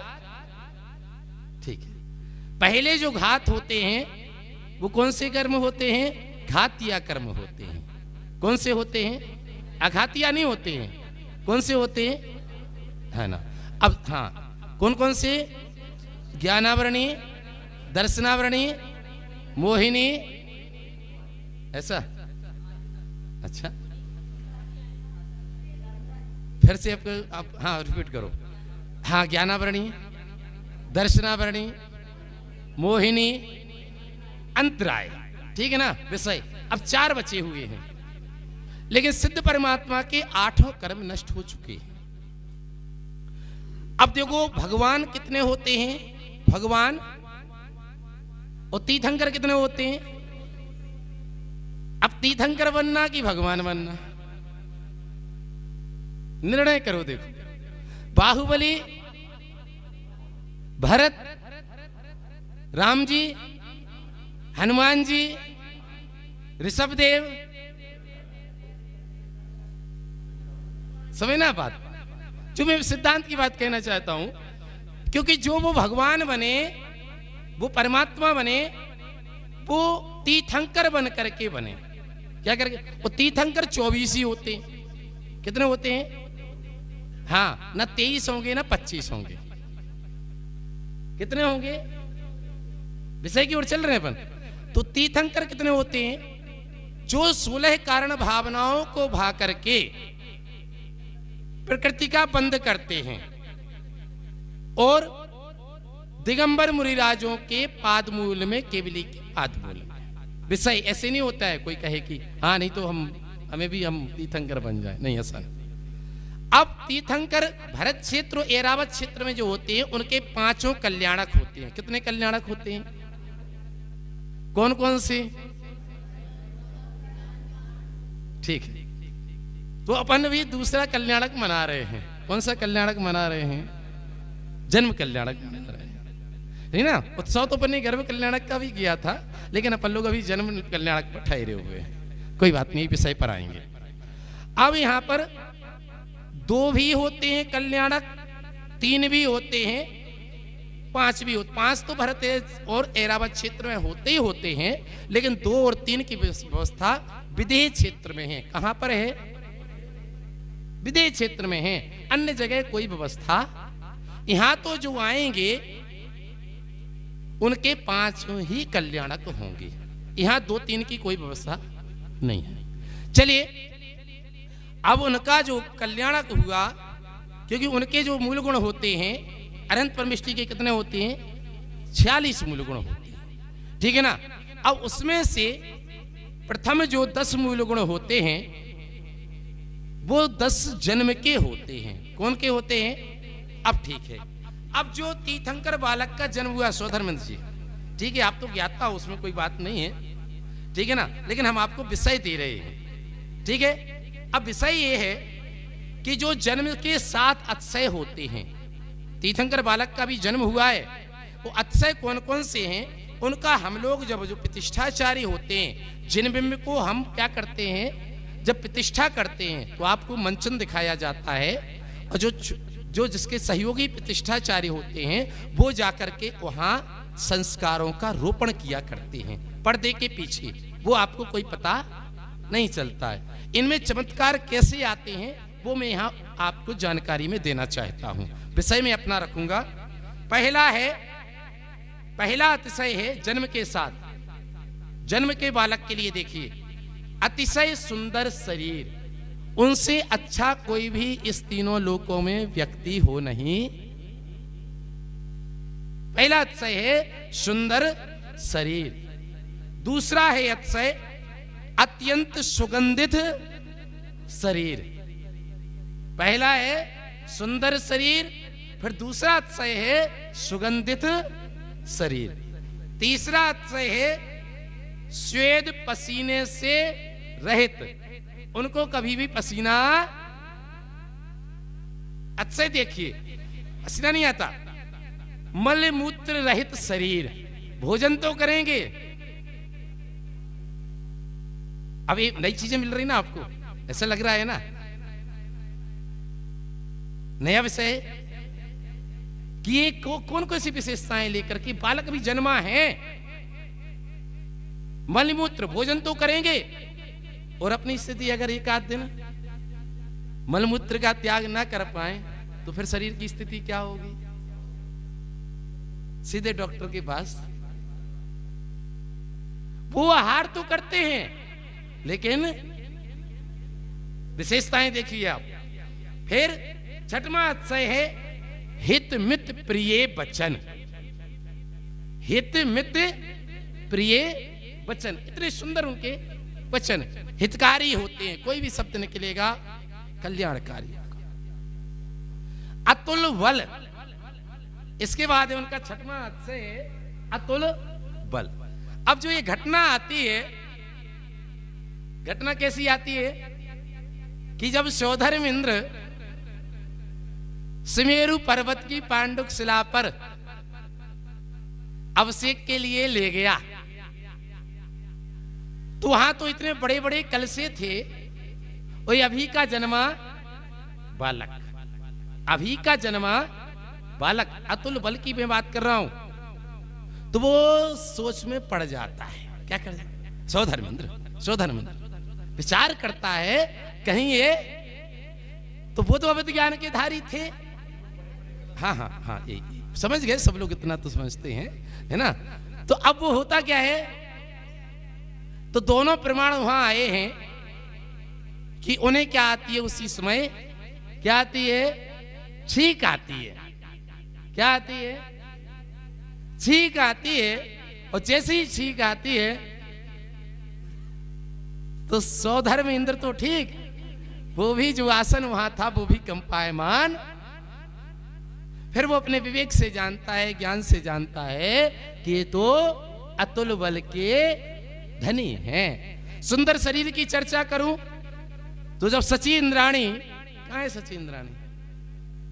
ठीक है। पहले जो घात होते हैं वो कौन से कर्म होते हैं? घातिया कर्म होते हैं। कौन से होते हैं? अघातिया नहीं होते हैं। कौन से होते हैं? है ना? अब हाँ, कौन कौन से? ज्ञानावरणी, दर्शनावरणी, मोहिनी, ऐसा? अच्छा, फिर से आप हाँ रिपीट करो। हाँ, ज्ञानावरणी, दर्शनावरणी, मोहिनी, अंतराय। ठीक है ना विषय? अब 4 बचे हुए हैं, लेकिन सिद्ध परमात्मा के 8 कर्म नष्ट हो चुके हैं। अब देखो भगवान कितने होते हैं? भगवान और तीर्थंकर कितने होते हैं? अब तीर्थंकर बनना कि भगवान बनना, निर्णय करो। देखो बाहुबली, भरत, राम जी, हनुमान जी, ऋषभदेव, समझ ना बात। जो मैं सिद्धांत की बात कहना चाहता हूं, क्योंकि जो वो भगवान बने, वो परमात्मा बने, वो तीर्थंकर बन करके बने। क्या करके? वो तीर्थंकर 24 ही होते हैं। कितने होते हैं? हाँ, ना 23 होंगे ना 25 होंगे। कितने होंगे? विषय की ओर चल रहे हैं अपन। तो तीर्थंकर कितने होते हैं? जो 16 कारण भावनाओं को भा करके प्रकृति का बंद करते हैं और दिगंबर मुनिराजों के पादमूल में, केवली के पादमूल में। विषय ऐसे नहीं होता है कोई कहे कि हाँ नहीं तो हमें भी हम तीर्थंकर बन जाए, नहीं ऐसा नहीं। अब तीर्थंकर भरत क्षेत्र और ऐरावत क्षेत्र में जो होते हैं उनके 5 कल्याणक होते हैं। कितने कल्याणक होते हैं? कौन कौन से? ठीक है, तो अपन भी दूसरा कल्याणक मना रहे हैं। कौन सा कल्याणक मना रहे हैं? जन्म कल्याणक मना रहे हैं, नहीं ना। उत्सव तो अपन ने गर्भ कल्याणक का भी किया था, लेकिन अपन लोग अभी जन्म कल्याणक पर ठहरे हुए हैं। कोई बात नहीं, विषय पर आएंगे। अब यहां पर 2 भी होते हैं कल्याणक, 3 भी होते हैं, 5 भी होते। 5 तो भरत और ऐरावत क्षेत्र में होते ही होते हैं, लेकिन 2 और 3 की व्यवस्था विदेह क्षेत्र में है। कहां पर है? विदेह क्षेत्र में है, अन्य जगह कोई व्यवस्था। यहां तो जो आएंगे उनके 5 ही कल्याणक होंगे। यहां 2-3 की कोई व्यवस्था नहीं है। चलिए, अब उनका जो कल्याणक हुआ, क्योंकि उनके जो मूल गुण होते हैं, अनंत परमिष्टि के कितने होते हैं? 46 मूल गुण होते हैं, ठीक है ना। अब उसमें से प्रथम जो 10 मूल गुण होते हैं वो 10 जन्म के होते हैं। कौन के होते हैं? अब ठीक है, अब जो तीर्थंकर बालक का जन्म हुआ सौधर्मेंद्र जी, ठीक है, आप तो ज्ञाता हो, उसमें कोई बात नहीं है, ठीक है ना, लेकिन हम आपको विषय दे रहे हैं, ठीक है। अब विषय ये है कि जो जन्म के 7 अतिशय होते हैं, तीर्थंकर बालक का भी जन्म हुआ है, वो अतिशय कौन कौन से हैं? उनका हम लोग जब जो प्रतिष्ठाचारी होते हैं, जिन बिंब को हम क्या करते हैं, जब प्रतिष्ठा करते हैं तो आपको मंचन दिखाया जाता है, और जो जिसके सहयोगी प्रतिष्ठाचारी होते हैं वो जाकर के वहां संस्कारों का रोपण किया करते हैं पर्दे के पीछे। वो आपको कोई पता नहीं चलता है। इनमें चमत्कार कैसे आते हैं वो मैं यहाँ आपको जानकारी में देना चाहता हूँ। विषय में अपना रखूंगा। पहला अतिशय है जन्म के साथ। जन्म के बालक के लिए देखिए, अतिशय सुंदर शरीर, उनसे अच्छा कोई भी इस तीनों लोकों में व्यक्ति हो नहीं। पहला अतिशय है सुंदर शरीर। दूसरा है अतिशय अत्यंत सुगंधित शरीर। पहला है सुंदर शरीर, फिर दूसरा अतिशय है सुगंधित शरीर। तीसरा अतिशय है स्वेद पसीने से रहित, उनको कभी भी पसीना, अतिशय देखिए पसीना नहीं आता। मल मूत्र रहित शरीर, भोजन तो करेंगे। अब ये नई चीजें मिल रही ना आपको, ऐसा लग रहा है ना, नया विषय कि ये कौन कौन सी विशेषताएं लेकर के बालक भी जन्मा है। मलमूत्र, भोजन तो करेंगे, और अपनी स्थिति अगर एक आध दिन मलमूत्र का त्याग ना कर पाए तो फिर शरीर की स्थिति क्या होगी? सीधे डॉक्टर के पास। वो आहार तो करते हैं, लेकिन विशेषताएं देखिए आप। फिर छठवां अतिशय है हित मित प्रिय वचन। हित मित प्रिय वचन, इतने सुंदर उनके वचन, हितकारी होते हैं। कोई भी शब्द निकलेगा कल्याणकारी। अतुल बल, इसके बाद उनका छठवां अतिशय है अतुल बल। अब जो ये घटना आती है, घटना कैसी आती है कि जब सौधर्मेंद्र सुमेरु पर्वत की पांडुक शिला पर अभिषेक के लिए ले गया, तो वहां तो इतने बड़े बड़े कलशे थे। और अभी का जन्मा बालक, अभी का जन्मा बालक, अतुल बल की मैं बात कर रहा हूं, तो वो सोच में पड़ जाता है। क्या कर सौधर्मेंद्र विचार करता है, कहीं ये तो वो तो अवैध ज्ञान के धारी थे। हाँ हाँ हाँ, ये समझ गए सब लोग, इतना तो समझते हैं, है ना। तो अब वो होता क्या है, तो दोनों प्रमाण वहां आए हैं कि उन्हें क्या आती है उसी समय, क्या आती है, छींक आती है। क्या आती है, छींक आती है। और जैसे ही छींक आती है तो सौधर्म इंद्र तो ठीक, वो भी जो आसन वहां था वो भी कंपायमान। फिर वो अपने विवेक से जानता है, ज्ञान से जानता है कि ये तो अतुल बल के धनी हैं। सुंदर शरीर की चर्चा करूं तो जब सची इंद्राणी, कहां है सची इंद्राणी,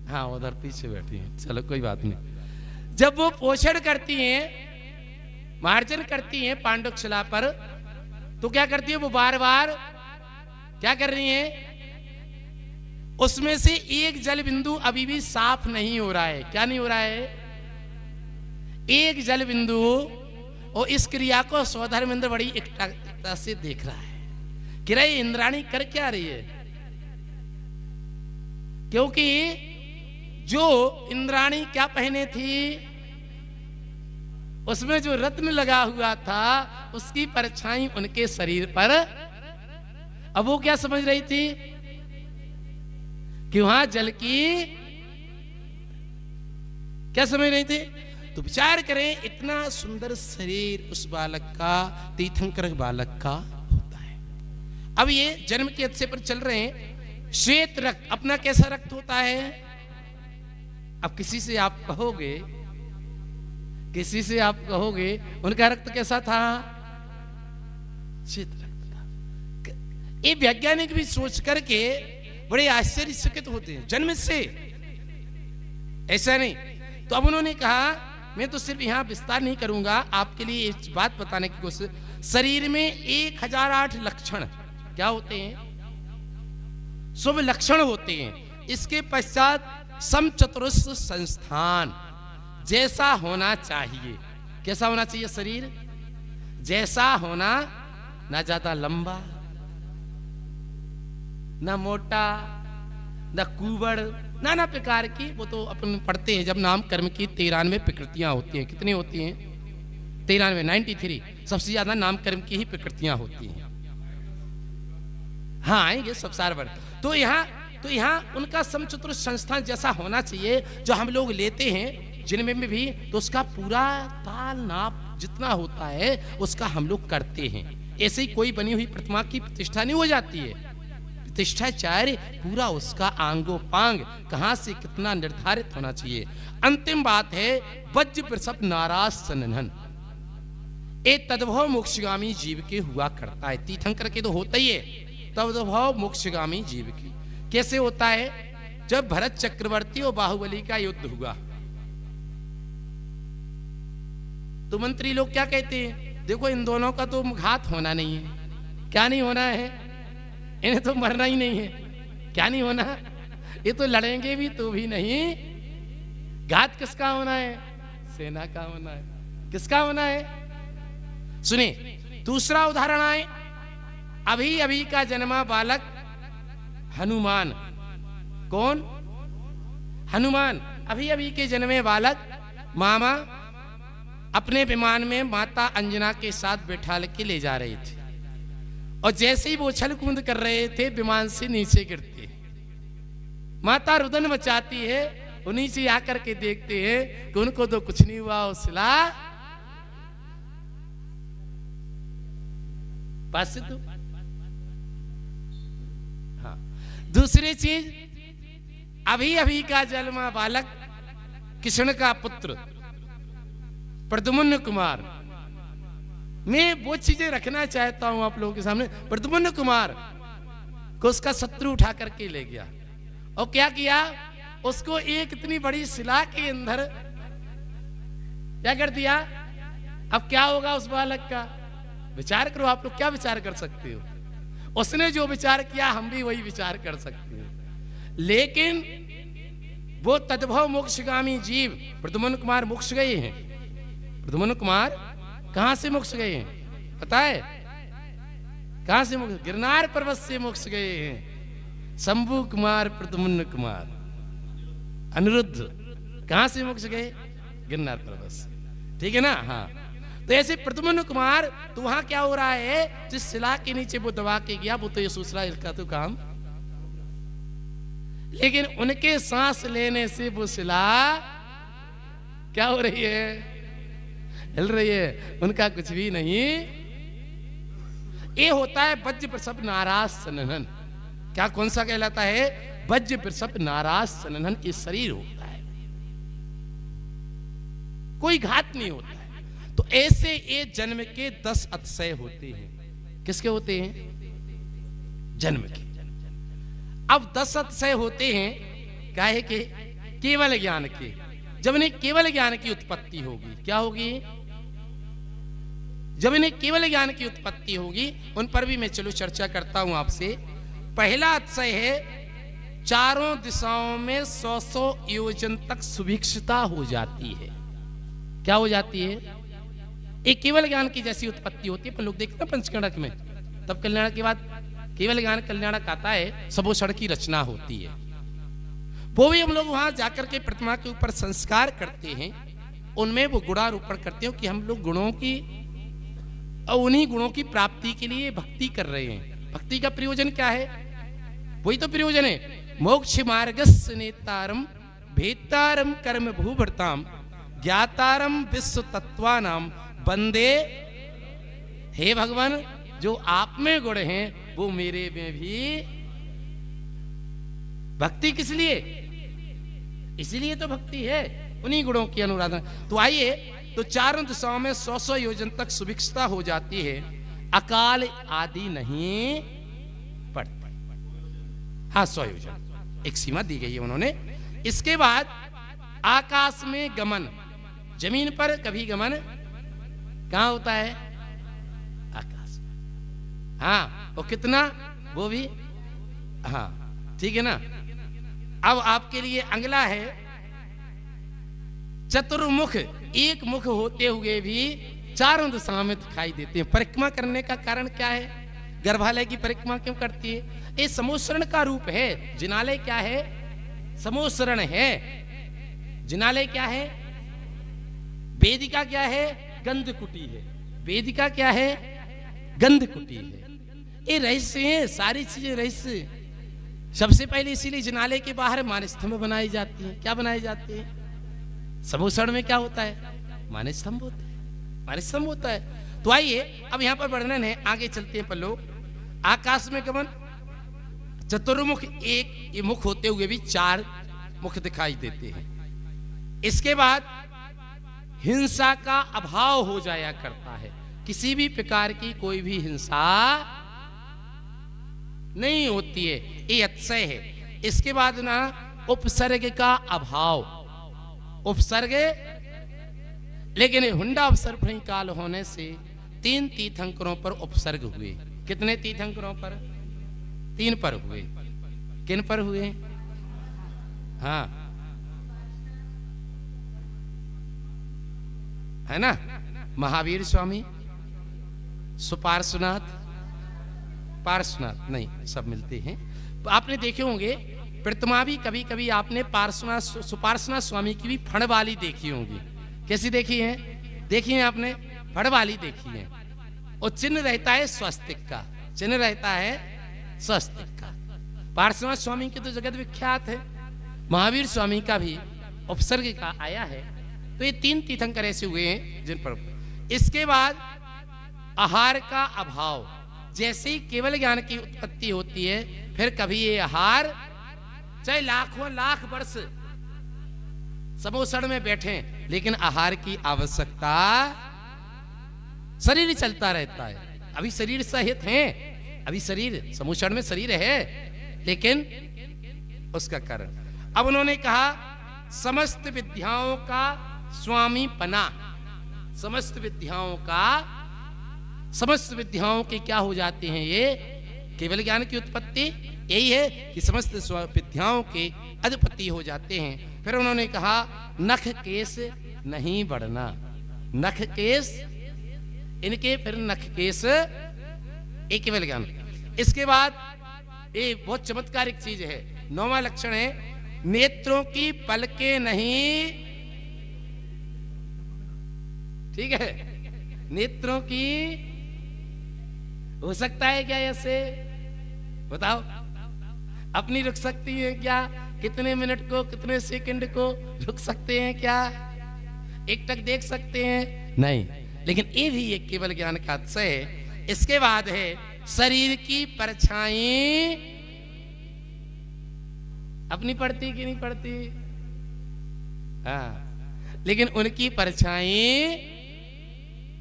हाँ उधर पीछे बैठी हैं, चलो कोई बात नहीं। जब वो पोषण करती हैं, मार्जन करती हैं पांडुकशिला पर, तो क्या करती है वो, बार बार क्या कर रही हैं, उसमें से एक जल बिंदु अभी भी साफ नहीं हो रहा है। क्या नहीं हो रहा है, एक जल बिंदु। और इस क्रिया को सौधर्मेंद्र बड़ी एकता से देख रहा है कि रे इंद्राणी कर क्या रही है, क्योंकि जो इंद्राणी क्या पहने थी, उसमें जो रत्न लगा हुआ था उसकी परछाई उनके शरीर पर। अब वो क्या समझ रही थी कि वहां जल की, क्या समझ रही थी। तो विचार करें, इतना सुंदर शरीर उस बालक का, तीर्थंकर बालक का होता है। अब ये जन्म के अच्छे पर चल रहे हैं। श्वेत रक्त, अपना कैसा रक्त होता है। अब किसी से आप कहोगे, किसी से आप कहोगे उनका रक्त कैसा था, श्वेत रक्त था। ये वैज्ञानिक भी सोच करके बड़े आश्चर्यचकित होते हैं जन्म से, ऐसा नहीं। तो अब उन्होंने कहा, मैं तो सिर्फ यहां विस्तार नहीं करूंगा, आपके लिए एक बात बताने की कोशिश। शरीर में 1008 लक्षण क्या होते हैं, शुभ लक्षण होते हैं। इसके पश्चात समचतुरस्र संस्थान, जैसा होना चाहिए। कैसा होना चाहिए शरीर, जैसा होना, ना ज्यादा लंबा, ना मोटा, ना कुबड़, नाना प्रकार की। वो तो अपन पढ़ते हैं जब नाम कर्म की 93 प्रकृतियां होती हैं। कितनी होती हैं, 93, 93। सबसे ज्यादा नाम कर्म की ही प्रकृतियां होती हैं। हाँ आएंगे सब सार वर्ग। तो यहाँ उनका समचतुर संस्थान जैसा होना चाहिए, जो हम लोग लेते हैं जिनमें में भी, तो उसका पूरा ताल नाप जितना होता है उसका हम लोग करते हैं। ऐसे ही कोई बनी हुई प्रतिमा की प्रतिष्ठा नहीं हो जाती है। प्रतिष्ठाचार्य पूरा उसका आंगोपांग कहां से कितना निर्धारित होना चाहिए। अंतिम बात है वज्र प्रसव नाराज सनन, ए तद्भव मोक्षगामी जीव के हुआ करता है। तीर्थंकर के तो होता ही है, तद्भव मोक्षगामी जीव की। कैसे होता है, जब भरत चक्रवर्ती और बाहुबली का युद्ध हुआ तो मंत्री लोग क्या कहते हैं, देखो इन दोनों का तो घात होना नहीं है। क्या नहीं होना है, इन्हें तो मरना ही नहीं है। क्या नहीं होना, ये तो लड़ेंगे भी तो भी नहीं। घात किसका होना है, सेना का होना है। किसका होना है, सुनिए दूसरा उदाहरण आए। अभी अभी का जन्मा बालक हनुमान, कौन, हनुमान। अभी अभी के जन्मे बालक मामा अपने विमान में माता अंजना के साथ बैठा के ले जा रहे थे, और जैसे ही वो उछल कूद कर रहे थे विमान से नीचे गिरते। माता रुदन मचाती है, वो नीचे आकर के देखते हैं कि उनको तो कुछ नहीं हुआ। उछला पास से तो हाँ। दूसरी चीज, अभी अभी का जन्मा बालक कृष्ण का पुत्र प्रद्युम्न कुमार। मैं वो चीजें रखना चाहता हूं आप लोगों के सामने। प्रद्युम्न कुमार को उसका शत्रु उठा करके ले गया, और क्या किया, उसको एक इतनी बड़ी शिला के अंदर क्या कर दिया, अब क्या होगा उस बालक का? विचार करो आप लोग, क्या विचार कर सकते हो? उसने जो विचार किया हम भी वही विचार कर सकते हैं। लेकिन वो तद्भव मोक्षगामी जीव प्रद्युम्न कुमार मोक्ष गए हैं। प्रद्युम्न कुमार कहां से मोक्ष गए हैं पता है? कहां से मोक्ष? गिरनार पर्वत से मोक्ष गए हैं। शंभु कुमार, प्रद्युम्न कुमार, अनिरुद्ध कहां से मोक्ष गए? गिरनार पर्वत से। ठीक है ना? हाँ, तो ऐसे प्रद्युम्न कुमार, तो वहां क्या हो रहा है? जिस शिला के नीचे वो दबा के गया, वो तो ये सोच रहा है इसका तो काम, लेकिन उनके सांस लेने से वो शिला क्या हो रही है? हिल रही है। उनका कुछ भी नहीं। ये होता है वज्र प्रसव नाराज सनन। क्या, कौन सा कहलाता है? वज्र प्रसव नाराज सनन। ये शरीर होता है, कोई घात नहीं होता है। तो ऐसे ये जन्म के 10 अतिशय होते हैं। किसके होते हैं? जन्म के। अब 10 अतिशय होते हैं काहे के? केवल ज्ञान के। जब इन्हें केवल ज्ञान की उत्पत्ति होगी, क्या होगी? जब इन्हें केवल ज्ञान की उत्पत्ति होगी, उन पर भी मैं चलो चर्चा करता हूं आपसे। पहला अतिशय है, चारों दिशाओं में 100 योजन तक सुभिक्षता हो जाती है। क्या हो जाती है? एक केवल ज्ञान की जैसी उत्पत्ति होती है। पर लोग देखते हैं पंचकणक में, तब कल्याण के बाद केवल ज्ञान कल्याणक आता है, सबोषण की रचना होती है। वो भी हम लोग वहां जाकर के प्रतिमा के ऊपर संस्कार करते हैं, उनमें वो गुणारोपण करते हैं कि हम लोग गुणों की और उन्हीं गुणों की प्राप्ति के लिए भक्ति कर रहे हैं। भक्ति का प्रयोजन क्या है? वही तो प्रयोजन है। मोक्ष मार्गस्य नेतारम भेतारम कर्म भूभृताम ज्ञातारम विश्व तत्वानाम बंदे। हे भगवान, जो आप में गुण हैं वो मेरे में भी। भक्ति किस लिए? इसलिए तो भक्ति है, उन्हीं गुणों की अनुराधना। तो आइए, तो चारों दिशाओं में 100 योजन तक सुभिक्षता हो जाती है, अकाल आदि नहीं पड़ती। हाँ, 100 योजन एक सीमा दी गई है उन्होंने। इसके बाद आकाश में गमन, जमीन पर कभी गमन कहां होता है? आकाश में। हाँ, वो कितना? वो भी हाँ, ठीक है ना। अब आपके लिए अगला है चतुर्मुख। एक मुख होते हुए भी चारों दिशाओं में दिखाई देते हैं। परिक्रमा करने का कारण क्या है? गर्भालय की परिक्रमा क्यों करती है? ये समोसरण का रूप है। जिनालय क्या है? समोसरण है। जिनालय क्या है? वेदिका क्या है? गंधकुटी है। वेदिका क्या है? गंधकुटी है। ये रहस्य है, सारी चीजें रहस्य। सबसे पहले इसीलिए जिनालय के बाहर मानस्तंभ बनाई जाती है। क्या बनाई जाती है? समोसरण में क्या होता है? मानस्तंभ होता है। मानस्तंभ होता है। तो आइए, अब यहां पर वर्णन है, आगे चलते हैं पल्लो। आकाश में गमन, चतुर्मुख, एक ये मुख होते हुए भी 4 मुख दिखाई देते हैं। इसके बाद हिंसा का अभाव हो जाया करता है। किसी भी प्रकार की कोई भी हिंसा नहीं होती है, ये अतिशय है। इसके बाद ना उपसर्ग का अभाव, उपसर्ग, लेकिन हुंडा उपसर्ग काल होने से 3 तीर्थंकरों पर उपसर्ग हुए। कितने तीर्थंकरों पर? 3 पर हुए। किन पर हुए? हाँ, है ना, महावीर स्वामी, सुपार्श्वनाथ, पार्श्वनाथ नहीं, सब मिलते हैं। तो आपने देखे होंगे प्रतिमा भी कभी कभी आपने पार्श्वनाथ, सुपार्श्वनाथ स्वामी की भी फण वाली देखी होंगी। कैसी देखी है? देखी है आपने? फण वाली देखी है। और चिन्ह रहता है स्वस्तिक का, चिन्ह रहता है स्वस्तिक का। पार्श्वनाथ स्वामी की तो जगत विख्यात है, महावीर स्वामी का भी उपसर्ग का आया है। तो ये 3 तीर्थंकर ऐसे हुए हैं जिन पर। इसके बाद आहार का अभाव। जैसे ही केवल ज्ञान की उत्पत्ति होती है, फिर कभी ये आहार, चाहे लाखों लाख वर्ष समोसण में बैठे, लेकिन आहार की आवश्यकता, शरीर चलता रहता है। अभी शरीर सहित है, अभी शरीर समोसण में शरीर है, लेकिन उसका कारण। अब उन्होंने कहा समस्त विद्याओं का स्वामी पना, समस्त विद्याओं के क्या हो जाते हैं? ये केवल ज्ञान की उत्पत्ति यही है कि समस्त विद्याओं के अधिपति हो जाते हैं। फिर उन्होंने कहा नख केस नहीं बढ़ना, नख केस इनके, फिर नख केस एक केवल ज्ञान। इसके बाद ये बहुत चमत्कारिक चीज है, 9वां लक्षण है नेत्रों की पलकें नहीं, ठीक है, नेत्रों की हो सकता है क्या ऐसे? बताओ, अपनी रुक सकती है क्या? कितने मिनट को, कितने सेकंड को रुक सकते हैं क्या? एकटक देख सकते हैं? नहीं। लेकिन ये भी एक केवल ज्ञान का अतिशय है। इसके बाद है शरीर की परछाई अपनी पड़ती कि नहीं पड़ती? हाँ, लेकिन उनकी परछाई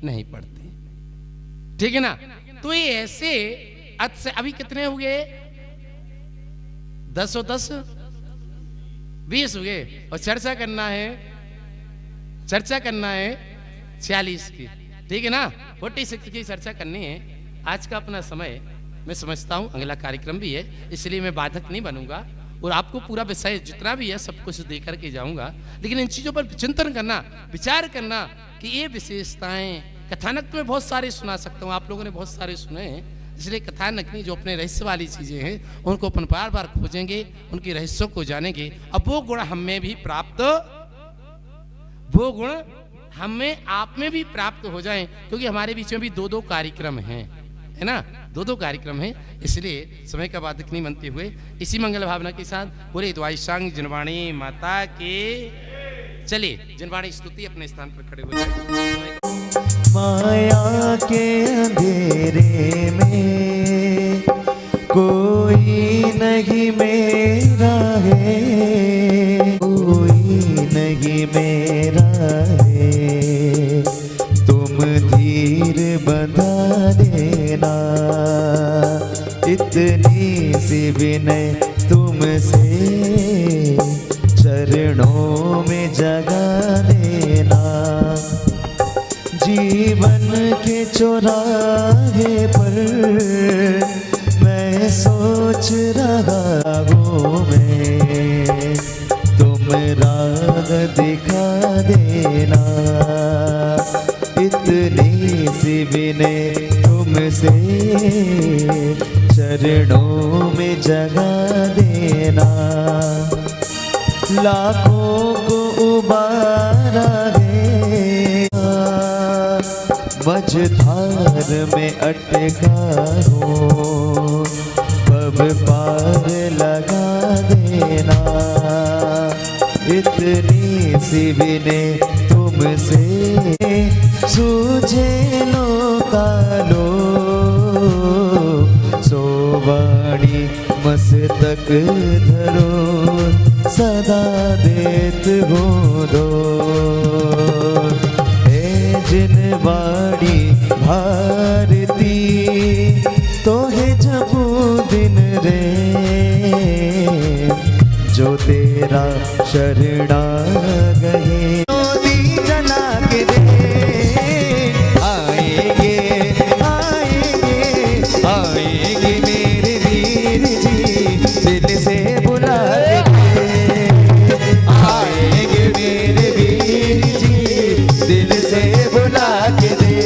नहीं पड़ती, ठीक है ना? तो ये ऐसे से अभी कितने हुए? 10 और 10 20 हुए, और चर्चा करना है 46 की, ठीक है ना? 46 की चर्चा करनी है। आज का अपना समय मैं समझता हूं अगला कार्यक्रम भी है, इसलिए मैं बाधक नहीं बनूंगा और आपको पूरा विषय जितना भी है सब कुछ दे करके जाऊंगा। लेकिन इन चीजों पर चिंतन करना, विचार करना कि ये विशेषताएं, कथानक में बहुत सारे सुना सकता हूँ, आप लोगों ने बहुत सारे सुने हैं, इसलिए कथानक में जो अपने रहस्य वाली चीजें हैं उनको अपन बार बार खोजेंगे, उनके रहस्यों को जानेंगे। अब वो गुण हमें भी प्राप्त, वो गुण हमें आप में भी प्राप्त हो जाएं, क्योंकि हमारे बीच में भी 2-2 कार्यक्रम हैं, है ना? 2-2 कार्यक्रम हैं, इसलिए समय का बाधक नहीं बनते हुए इसी मंगल भावना के साथ पूरे द्वाइशांग जिनवाणी माता के चलिए जिनवाणी स्तुति अपने स्थान पर खड़े हो जाए। माया के अंधेरे में कोई नहीं मेरा है, कोई नहीं मेरा है, तुम धीर बंधा देना, इतनी सी विनय तुमसे चरणों में जगा देना। जीवन के चौराहे पर मैं सोच रहा हूँ, मैं तुम राह दिखा देना, इतनी सी विनय तुमसे चरणों में जगा देना। लाखों को उबारा है, मझधार में अटका हूँ, पब पार लगा देना, इतनी सी विनय तुमसे सूझे लो कालो, सोवाणी मस्तक धरो, सदा देत हो दो, हे जिनवाणी भारती तो है जबू दिन रे, जो तेरा शरणा गए जला के दे, आएंगे आएंगे आएंगे मेरे वीर जी, दिल से बुला के, आएंगे मेरे वीर जी, दिल से बुला के दे।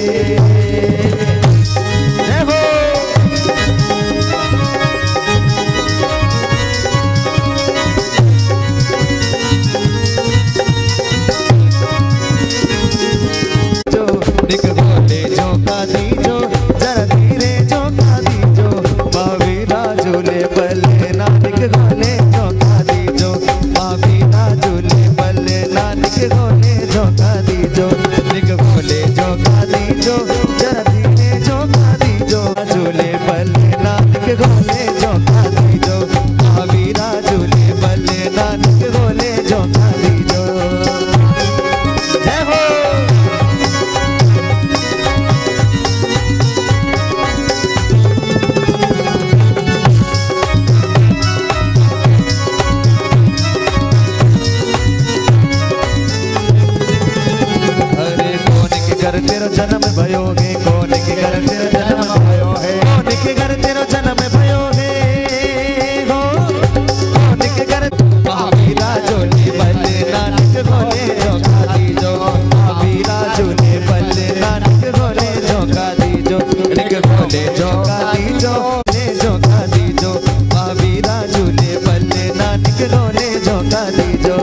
पल नानक खोले झोंका दीजो भाभी राजू ने पल नानक खोले झोंका दीजो निक खोले झोंका दीजो ले झोंका दीजो भाभी राजू ने पल नानक खोले झोंका दीजो।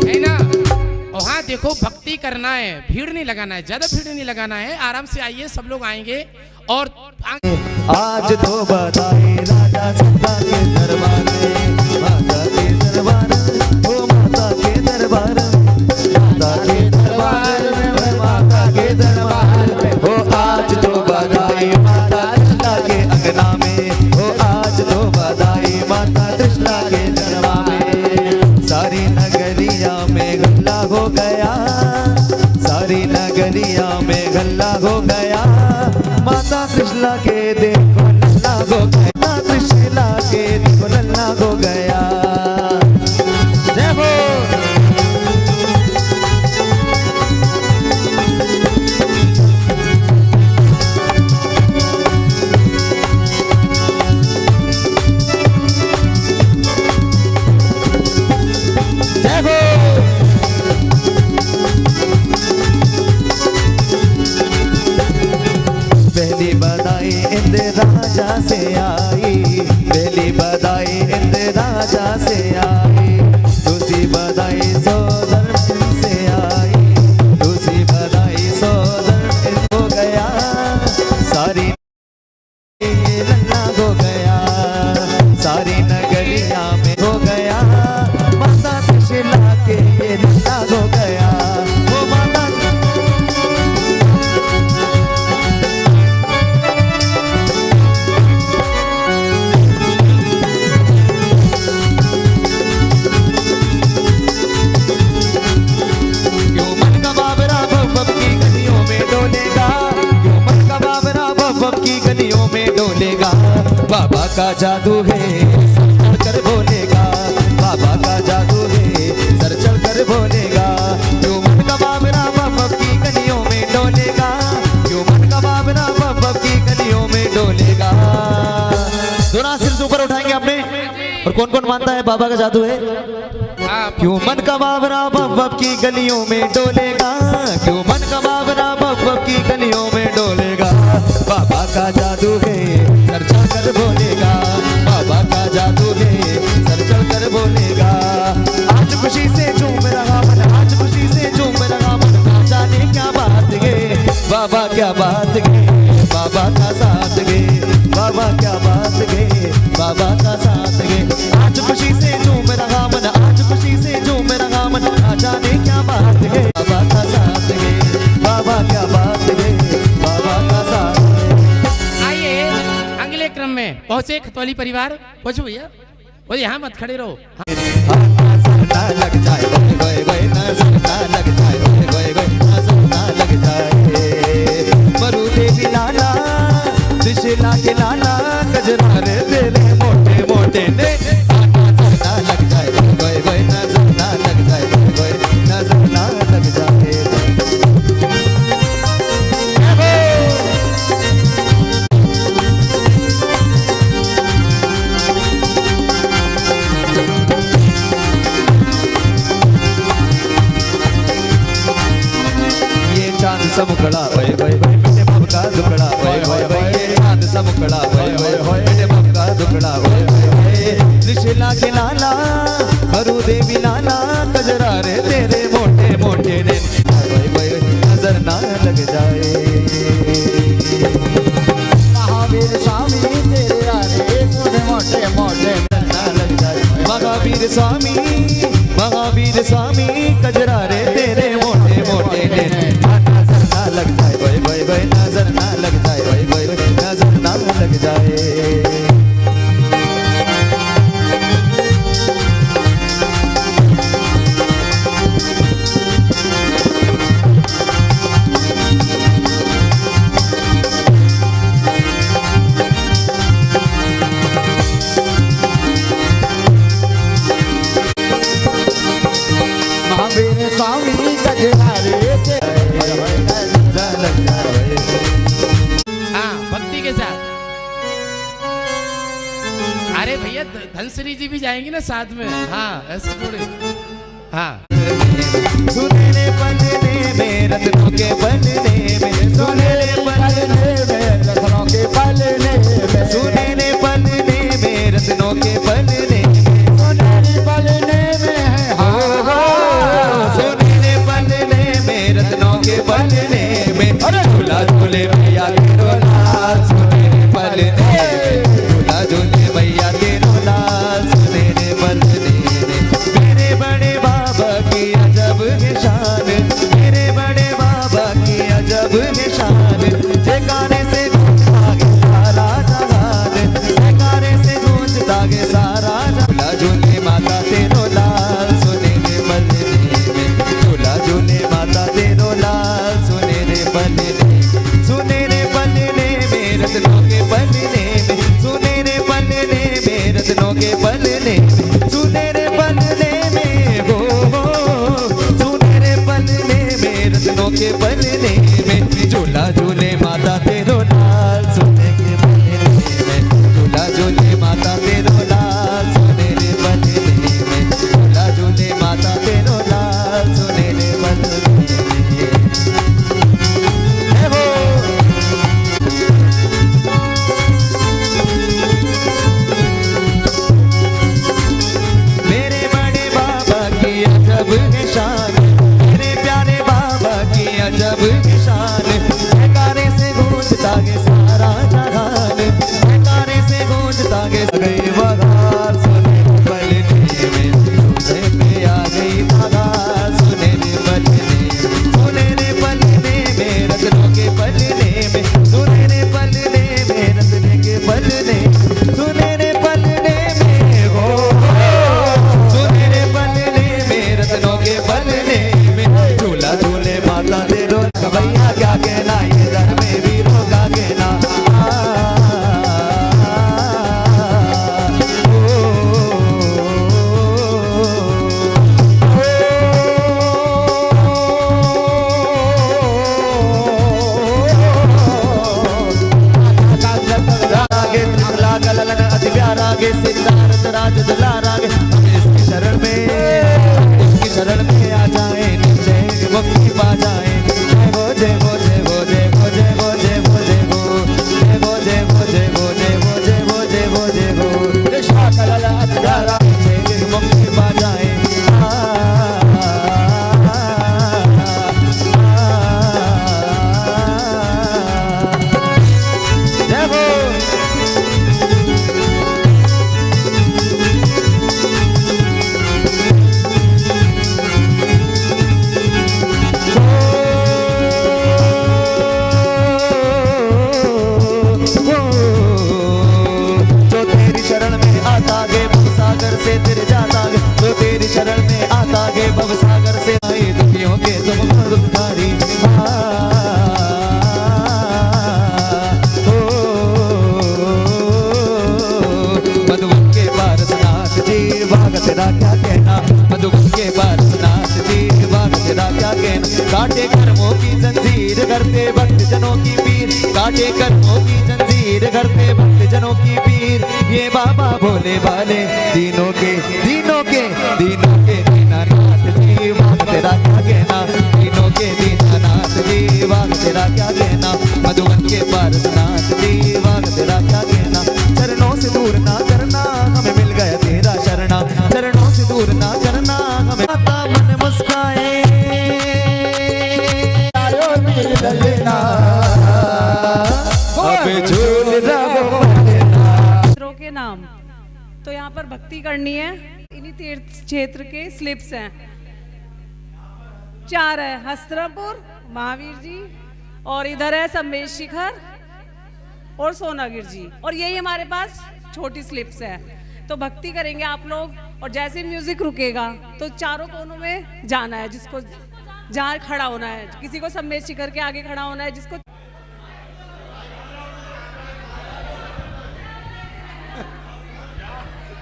है ना? वहाँ देखो भक्ति करना है, भीड़ नहीं लगाना है, ज्यादा भीड़ नहीं लगाना है, आराम से आइए, सब लोग आएंगे। और आज तो बधाई राजा सीता के दरबार में माता के दरबार ओ माता के दरबार माता के दरबार में माता के दरबार में ओ आज तो बधाई माता त्रिशला के अंगना में ओ आज तो बधाई माता त्रिशला के दरबार में सारी नगरिया में गल्ला हो गया सारी नगरिया में गल्ला हो गया माता त्रिशला के देखो लल्ला हो गया त्रिशला के देखो लल्ला हो गया। जय हो जय हो पहली बधाई इंद्र राजा से आई पहली बधाई इंद्र राजा से आई दूसरी बधाई सोदर से आई दूसरी बधाई सोदर हो गया सारी लल्ला हो गया सारी नगरिया में हो गया माता त्रिशला के लल्ला हो गया वो माता बाबा का जादू है सर चढ़ कर बोलेगा बाबा का जादू है सर चढ़ कर बोलेगा क्यों मन का बाबरा बाबा की गलियों में डोलेगा क्यों मन का बाबरा बाबा की गलियों में डोलेगा। दोनों सिर ऊपर उठाएंगे अपने और कौन कौन मानता है बाबा का जादू है क्यों मन का बाबरा बाबा की गलियों में डोलेगा क्यों मन का बाबरा बाबा की गलियों में डोलेगा बाबा का जादू है सर चढ़ कर बोलेगा बाबा का जादू है सर चढ़ कर बोलेगा आज खुशी से झूम रहा मन आज खुशी से झूम रहा मन ना जाने क्या बात है बाबा क्या बात है बाबा का साथ है बाबा क्या बात है बाबा का साथ है आज खुशी से झूम रहा मन आज खुशी से झूम रहा मन ना जाने क्या बात है बाबा का साथ है बाबा क्या बात है बाबा का साथ है। आइए अगले क्रम में पहुंचे खतौली परिवार पहुंचो भैया वो यहाँ मत खड़े रहो ना लग जाए गोए गोए नजर ना लग जाए गोए गोए नजर ना लग जाए मरु देवी लाला त्रिशला के लाला कजरारे तेरे मोटे मोटे ने नजर ना लग जाए गोए गोए नजर ना लग जाए गोए नजर ना लग जाए। चांद समुकड़ा वय वय वय मेरे बाप का दुकड़ा वय वय वय ये चांद समुकड़ा वय वय वय मेरे बाप का दुकड़ा वय वय वय त्रिशला के लाला मरु देवी लाला कजरारे तेरे मोटे मोटे ने वय वय नजर ना लग जाए महावीर स्वामी तेरे आरे मोटे मोटे मोटे ना लग जाए महावीर स्वामी कजरारे तेरे मोटे मोटे ने लग जाए वही वही वही नजर ना लग जाए वही वही वही नजर ना लग जाए। हंसनी जी भी जाएंगी ना साथ में। हाँ ऐसे थोड़े। हाँ सुनहरे पलने में रत्नों के पलने में, सुनहरे पलने में रत्नों के पलने में, सुनहरे पलने में रत्नों के पलने में, सुनहरे पलने में है सुनहरे पलने में रत्नों के पलने में, झूला झूले भैया तेरो लाल सुनहरे पलने में, झूला झूले भैया तेरो लाल सुनहरे पलने में। मेरे बड़े बाबा की अजब है शान, मेरे बड़े बाबा की अजब है शान, जयकारे से गूंजता गे सारा जहान, जयकारे से गूंजता गे सारा जहान। झूले माता तेरो लाल सुनहरे पलने में, झूला झूले माता तेरो लाल सुनहरे पलने, सुनहरे पलने में रत्नों के पलने में, सुनहरे पलने में रत्नों के पलने, सुनहरे पलने में हो सुनहरे पलने में रत्नों के पलने में, झूला झूले माता तेरो लाल सोने के पलने में, झूला झूले माता तेरो लाल सुनहरे पलने में, झूला झूले माता तेरो लाल सुनहरे पलने में। हे हो मेरे बड़े बाबा की अजब है शान, मेरे प्यारे बाबा की अजब है शान, जयकारे से गूंजता गे सारा जहान, जयकारे से गूंजता गे गई बहार सुनहरे पलने में, तुझे पे आ गई बहार सुनहरे पलने में, सुनहरे पलने में रत्नों के पलने में, सुनहरे पलने में रत्न के पलने, सुनहरे पलने में हो सुनहरे पलने में रत्नों के पलने में, झूला झूले माता तेरो भैया क्या कहना, ये दर में वीरों का कहना। अति प्यारा गे सिद्धार्थ राज दुलारा गे, इसकी शरण में, इसकी शरण में आ जाए, नीचे मुक्ति पा जाए। जय हो जय हो जय हो जय हो जय हो जय हो जय हो जय हो जय हो जय हो जय हो जय हो जय हो जय हो कृष्णा कलला अति प्यारा, नीचे मुक्ति पा जाए। जय हो सागर से तेरे जाता गे, तो तेरी शरण में आता गे, भव सागर से आए दुखियों के तुम दुखारी। मधुबन के पारसनाथ जी भाग तेरा क्या कहना, मधुबन के पारसनाथ जी भाग तेरा क्या कहना। काटे कर्मों की जंजीर करते भक्त जनों की पीर, काटे कर्मों की जंजीर करते भक्त जनों की पीर, ये बाबा भोले वाले दीनों के दीनानाथ जी वाह तेरा क्या कहना, दीनों के दीनानाथ जी वाह तेरा क्या कहना। मधुबन के पारसनाथ जी वाह तेरा क्या कहना। चरणों से दूर ना करना हमें मिल गया तेरा शरणा, चरणों से दूर ना करना हमें माता मन मुस्काए ललना अब झूल रहो के नाम। तो यहाँ पर भक्ति करनी है। इन्हीं तीर्थ क्षेत्र के स्लिप्स हैं, 4 है हस्तिनापुर, महावीर जी, और इधर है संमेश शिखर और सोनागिर जी, और यही हमारे पास छोटी स्लिप्स है। तो भक्ति करेंगे आप लोग, और जैसे म्यूजिक रुकेगा तो चारों कोनों में जाना है, जिसको जहाँ खड़ा होना है, किसी को संमेश शिखर के आगे खड़ा होना है, जिसको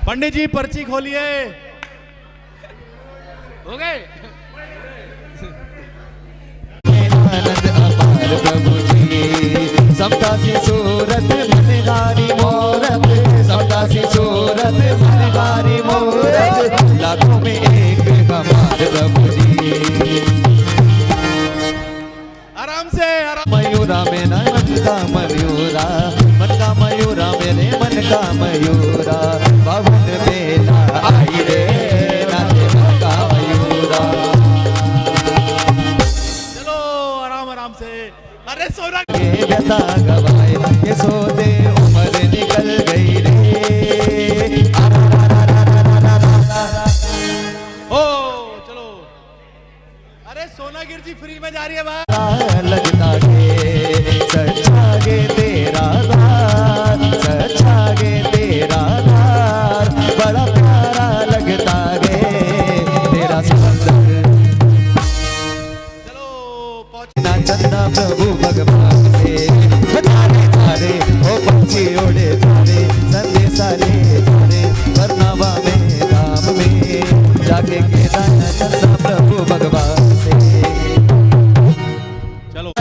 पंडित जी पर्ची खोलिए। हो गए। आनंद अपार प्रभु जी, समता सी सूरत मनहारी मोरत, समता सी सूरत मनहारी बारी मूरत लाखों में एक हमारे प्रभु जी। आराम से आराम। मयूरा में ना मन का मयूरा, मन का मयूरा मेरे मन का मयूरा, बावन बेला आई रे नाचे मन का मयूरा। चलो आराम आराम से। अरे सोना ये व्यथा गवाए ये सोते उम्र निकल गई रे। ओ चलो। अरे सोना गिर जी फ्री में जा रही है बात। लगता गे सच्चा गे तेरा दार, सच्चा गे तेरा दार, बड़ा प्यारा लगता गे तेरा समंदर। चलो पहुंच। ना चंदा प्रभु भगवान से तारे तारे ओ पंछी उड़े तारे, संदेशा ले तारे बरनावा में धाम में जाके कहता ना चंदा प्रभु भगवान से। चलो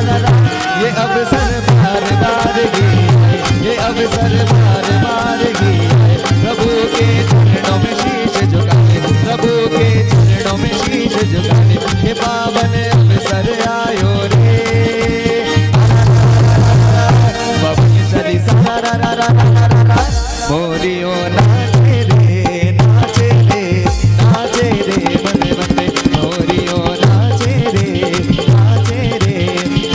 ये अवसर बार बार ही आए, ये अवसर बार बार ही आए, प्रभु के चरणों में शीश झुकाए, प्रभु के चरणों में शीश झुकाए, ये पावन अवसर आयो रे। बाबू चली सारा रा रा रा रा रा, मोरियो नाचे रे नाचे रे नाचे रे बंदे बंदे, मोरियो नाचे रे नाचे रे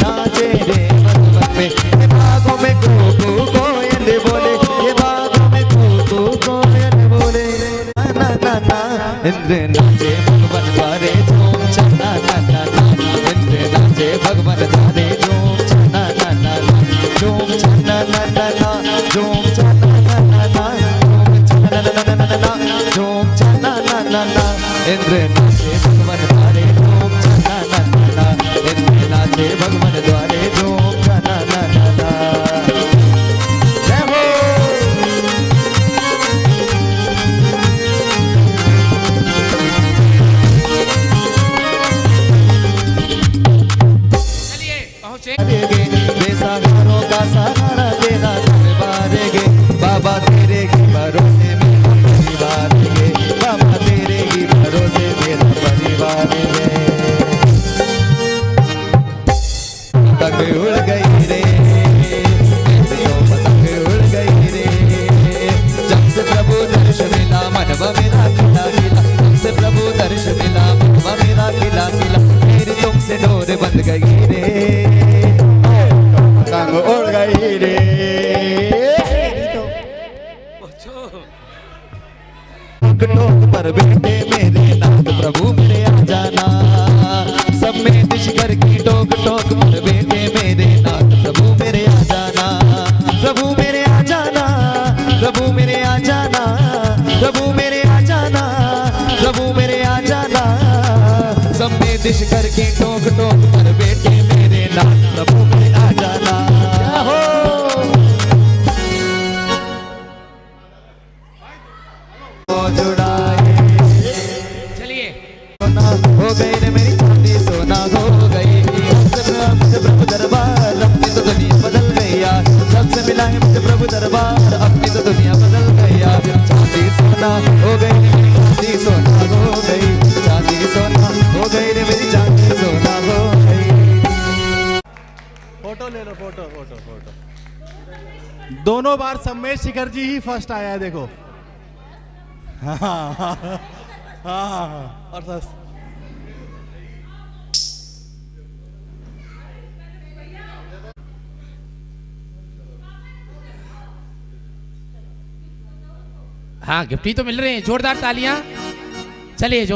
नाचे रे बंदे बंदे। ये बागों में कूकू कोयल बोले, ये बागों में कूकू कोयल बोले, ना ना ना इंद्र नाचे भगवान द्वारे झूम चना ना ना ना, इंद्र नाचे भगवान द्वारे झूम चना ना ना ना, झूम चना ना ना ना, झूम चना ना ना ना, झूम चना ना ना ना ना ना, झूम चना ना ना ना, इंद्र नाचे भगवान द्वारे झूम चना ना ना ना, इंद्र नाचे भगवान द्वारे झूम चना ना ना ना। जय हो। चलिए पहुंचे। बेसहारों का सहारा देना दरबार गे, बाबा तेरे ही भरोसे मेरा परिवार गे, बाबा तेरे ही भरोसे मेरा परिवार गे। पतंग उड़ गई रे पतंग उड़ गई रे, जब से प्रभु दर्श मिला मनवा मेरा खिला खिला, जब से प्रभु दर्श मिला मनवा मेरा खिला खिला, मेरी तुमसे डोर बंध गई रे। पतंग उड़ गई रे। टोक पर बैठे मेरे नाथ प्रभु मेरे आ जाना, सब में दिशकर की टोक टोक पर बैठे मेरे नाथ प्रभु मेरे आ जाना, प्रभु मेरे आ जाना, प्रभु मेरे आ जाना, प्रभु मेरे आ जाना, प्रभु मेरे आ जाना, सब में दिशकर की टोक टोक पर बैठे मेरे नाथ प्रभु मेरे आ जाना। हो जुड़ाए चलिए सोना हो गई रे मेरी चांदी सोना हो गई, सबसे प्रभु दरबार अपनी तो दुनिया बदल गई यार, सबसे मिला है मुझे प्रभु दरबार अपनी तो दुनिया बदल गई यार। चांदी सोना हो गई रे मेरी चांदी सोना हो गई, चांदी सोना हो गई रे मेरी चांदी सोना हो गई। फोटो ले लो फोटो फोटो फोटो। दोनों बार सम्मेश शिखर जी ही फर्स्ट आया है देखो। हाँ हाँ हाँ और बस हाँ गिफ्ट ही तो मिल रहे हैं, जोरदार तालियां। चलिए जो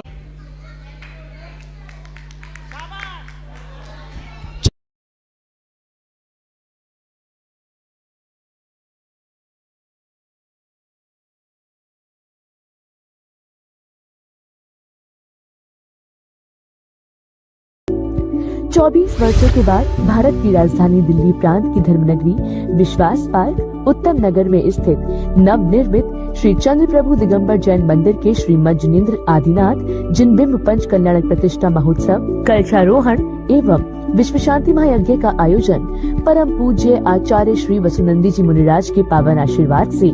चौबीस वर्षों के बाद भारत की राजधानी दिल्ली प्रांत की धर्मनगरी विश्वास पार्क उत्तम नगर में स्थित नवनिर्मित श्री चंद्र प्रभु दिगंबर जैन मंदिर के श्री मज्जनेन्द्र आदिनाथ जिनबिंब पंच कल्याणक प्रतिष्ठा महोत्सव कलशारोहण एवं विश्व शांति महायज्ञ का आयोजन परम पूज्य आचार्य श्री वसुनंदी जी मुनिराज के पावन आशीर्वाद से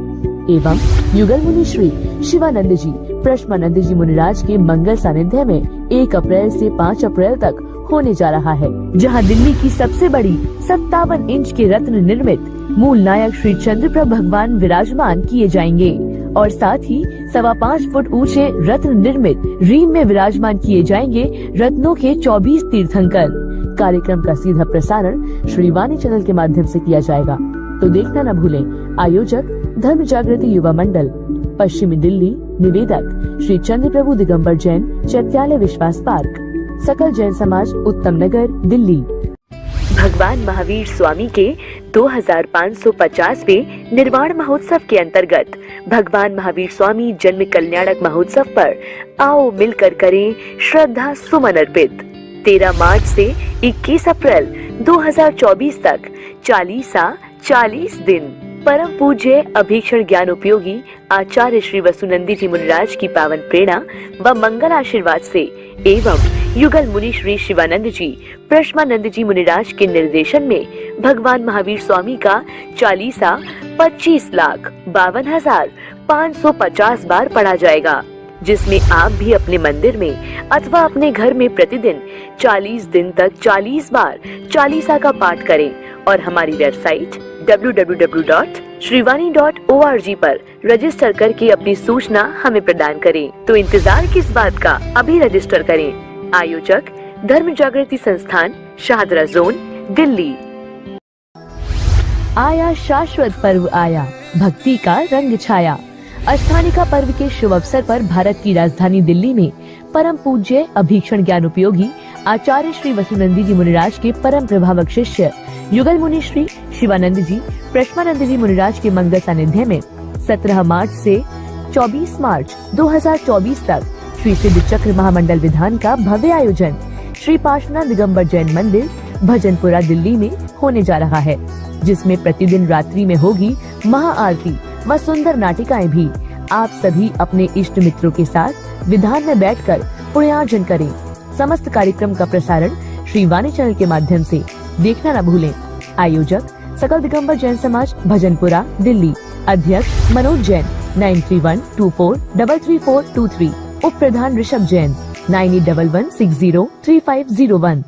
एवं युगल मुनि श्री शिवानंद जी प्रश्मानंद जी मुनिराज के मंगल सानिध्य में 1 अप्रैल से 5 अप्रैल तक होने जा रहा है, जहां दिल्ली की सबसे बड़ी 57 इंच के रत्न निर्मित मूल नायक श्री चंद्रप्रभु भगवान विराजमान किए जाएंगे और साथ ही 5.25 फुट ऊंचे रत्न निर्मित रीम में विराजमान किए जाएंगे रत्नों के 24 तीर्थंकर। कार्यक्रम का सीधा प्रसारण श्री वाणी चैनल के माध्यम से किया जाएगा, तो देखना न भूलें। आयोजक धर्म जागृति युवा मंडल, पश्चिमी दिल्ली। निवेदक श्री चंद्रप्रभु दिगंबर जैन, चैत्यालय विश्वास पार्क, सकल जैन समाज, उत्तम नगर, दिल्ली। भगवान महावीर स्वामी के 2550वें निर्वाण महोत्सव के अंतर्गत भगवान महावीर स्वामी जन्म कल्याणक महोत्सव पर आओ मिलकर करें श्रद्धा सुमन अर्पित। 13 मार्च से 21 अप्रैल 2024 तक 40 दिन परम पूज्य अभीक्षण ज्ञान उपयोगी आचार्य श्री वसुनंदी जी मुनिराज की पावन प्रेरणा व मंगल आशीर्वाद से एवं युगल मुनि श्री शिवानंद जी प्रश्मानंद जी मुनिराज के निर्देशन में भगवान महावीर स्वामी का 25,52,550 बार पढ़ा जाएगा, जिसमें आप भी अपने मंदिर में अथवा अपने घर में प्रतिदिन 40 दिन तक 40 बार चालीसा का पाठ करें और हमारी वेबसाइट www.shrivani.org पर रजिस्टर करके अपनी सूचना हमें प्रदान करें। तो इंतजार किस बात का, अभी रजिस्टर करें। आयोजक धर्म जागृति संस्थान, शाहदरा जोन, दिल्ली। आया शाश्वत पर्व आया, भक्ति का रंग छाया। अष्टानिका पर्व के शुभ अवसर पर भारत की राजधानी दिल्ली में परम पूज्य अभीक्षण ज्ञान उपयोगी आचार्य श्री वसुनंदी जी मुनिराज के परम प्रभावक शिष्य युगल मुनि श्री शिवानंद जी प्रश्मानंद जी मुनिराज के मंगल सानिध्य में 17 मार्च से 24 मार्च 2024 तक श्री सिद्ध चक्र महामंडल विधान का भव्य आयोजन श्री पार्श्वनाथ दिगंबर जैन मंदिर, भजनपुरा, दिल्ली में होने जा रहा है, जिसमें प्रतिदिन रात्रि में होगी महाआरती व सुंदर नाटिकाएं भी। आप सभी अपने इष्ट मित्रों के साथ विधान में बैठकर पुण्यार्जन करें। समस्त कार्यक्रम का प्रसारण श्री वाणी चैनल के माध्यम से देखना न भूलें। आयोजक सकल दिगंबर जैन समाज, भजनपुरा, दिल्ली। अध्यक्ष मनोज जैन 9314343323। उप प्रधान ऋषभ जैन 9811603501।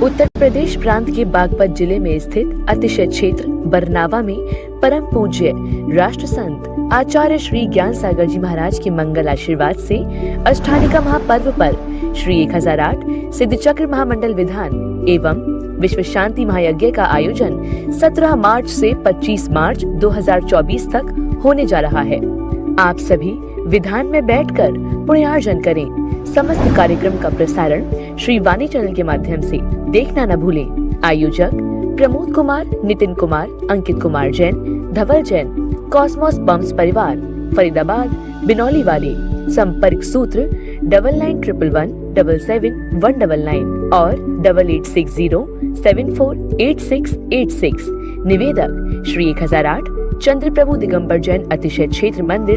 उत्तर प्रदेश प्रांत के बागपत जिले में स्थित अतिशय क्षेत्र बरनावा में परम पूज्य राष्ट्र संत आचार्य श्री ज्ञान सागर जी महाराज के मंगल आशीर्वाद से अष्टानिका महापर्व पर श्री 1008 सिद्ध चक्र महामंडल विधान एवं विश्व शांति महायज्ञ का आयोजन 17 मार्च से 25 मार्च 2024 तक होने जा रहा है। आप सभी विधान में बैठकर पुण्यार्जन करें। समस्त कार्यक्रम का प्रसारण श्री वाणी चैनल के माध्यम से देखना न भूलें। आयोजक प्रमोद कुमार, नितिन कुमार, अंकित कुमार जैन, धवल जैन, कॉस्मोस बम्स परिवार, फरीदाबाद, बिनौली वाले। संपर्क सूत्र 9911177199 और 8860748686। निवेदक श्री 1008 चंद्रप्रभु दिगंबर जैन अतिशय क्षेत्र मंदिर।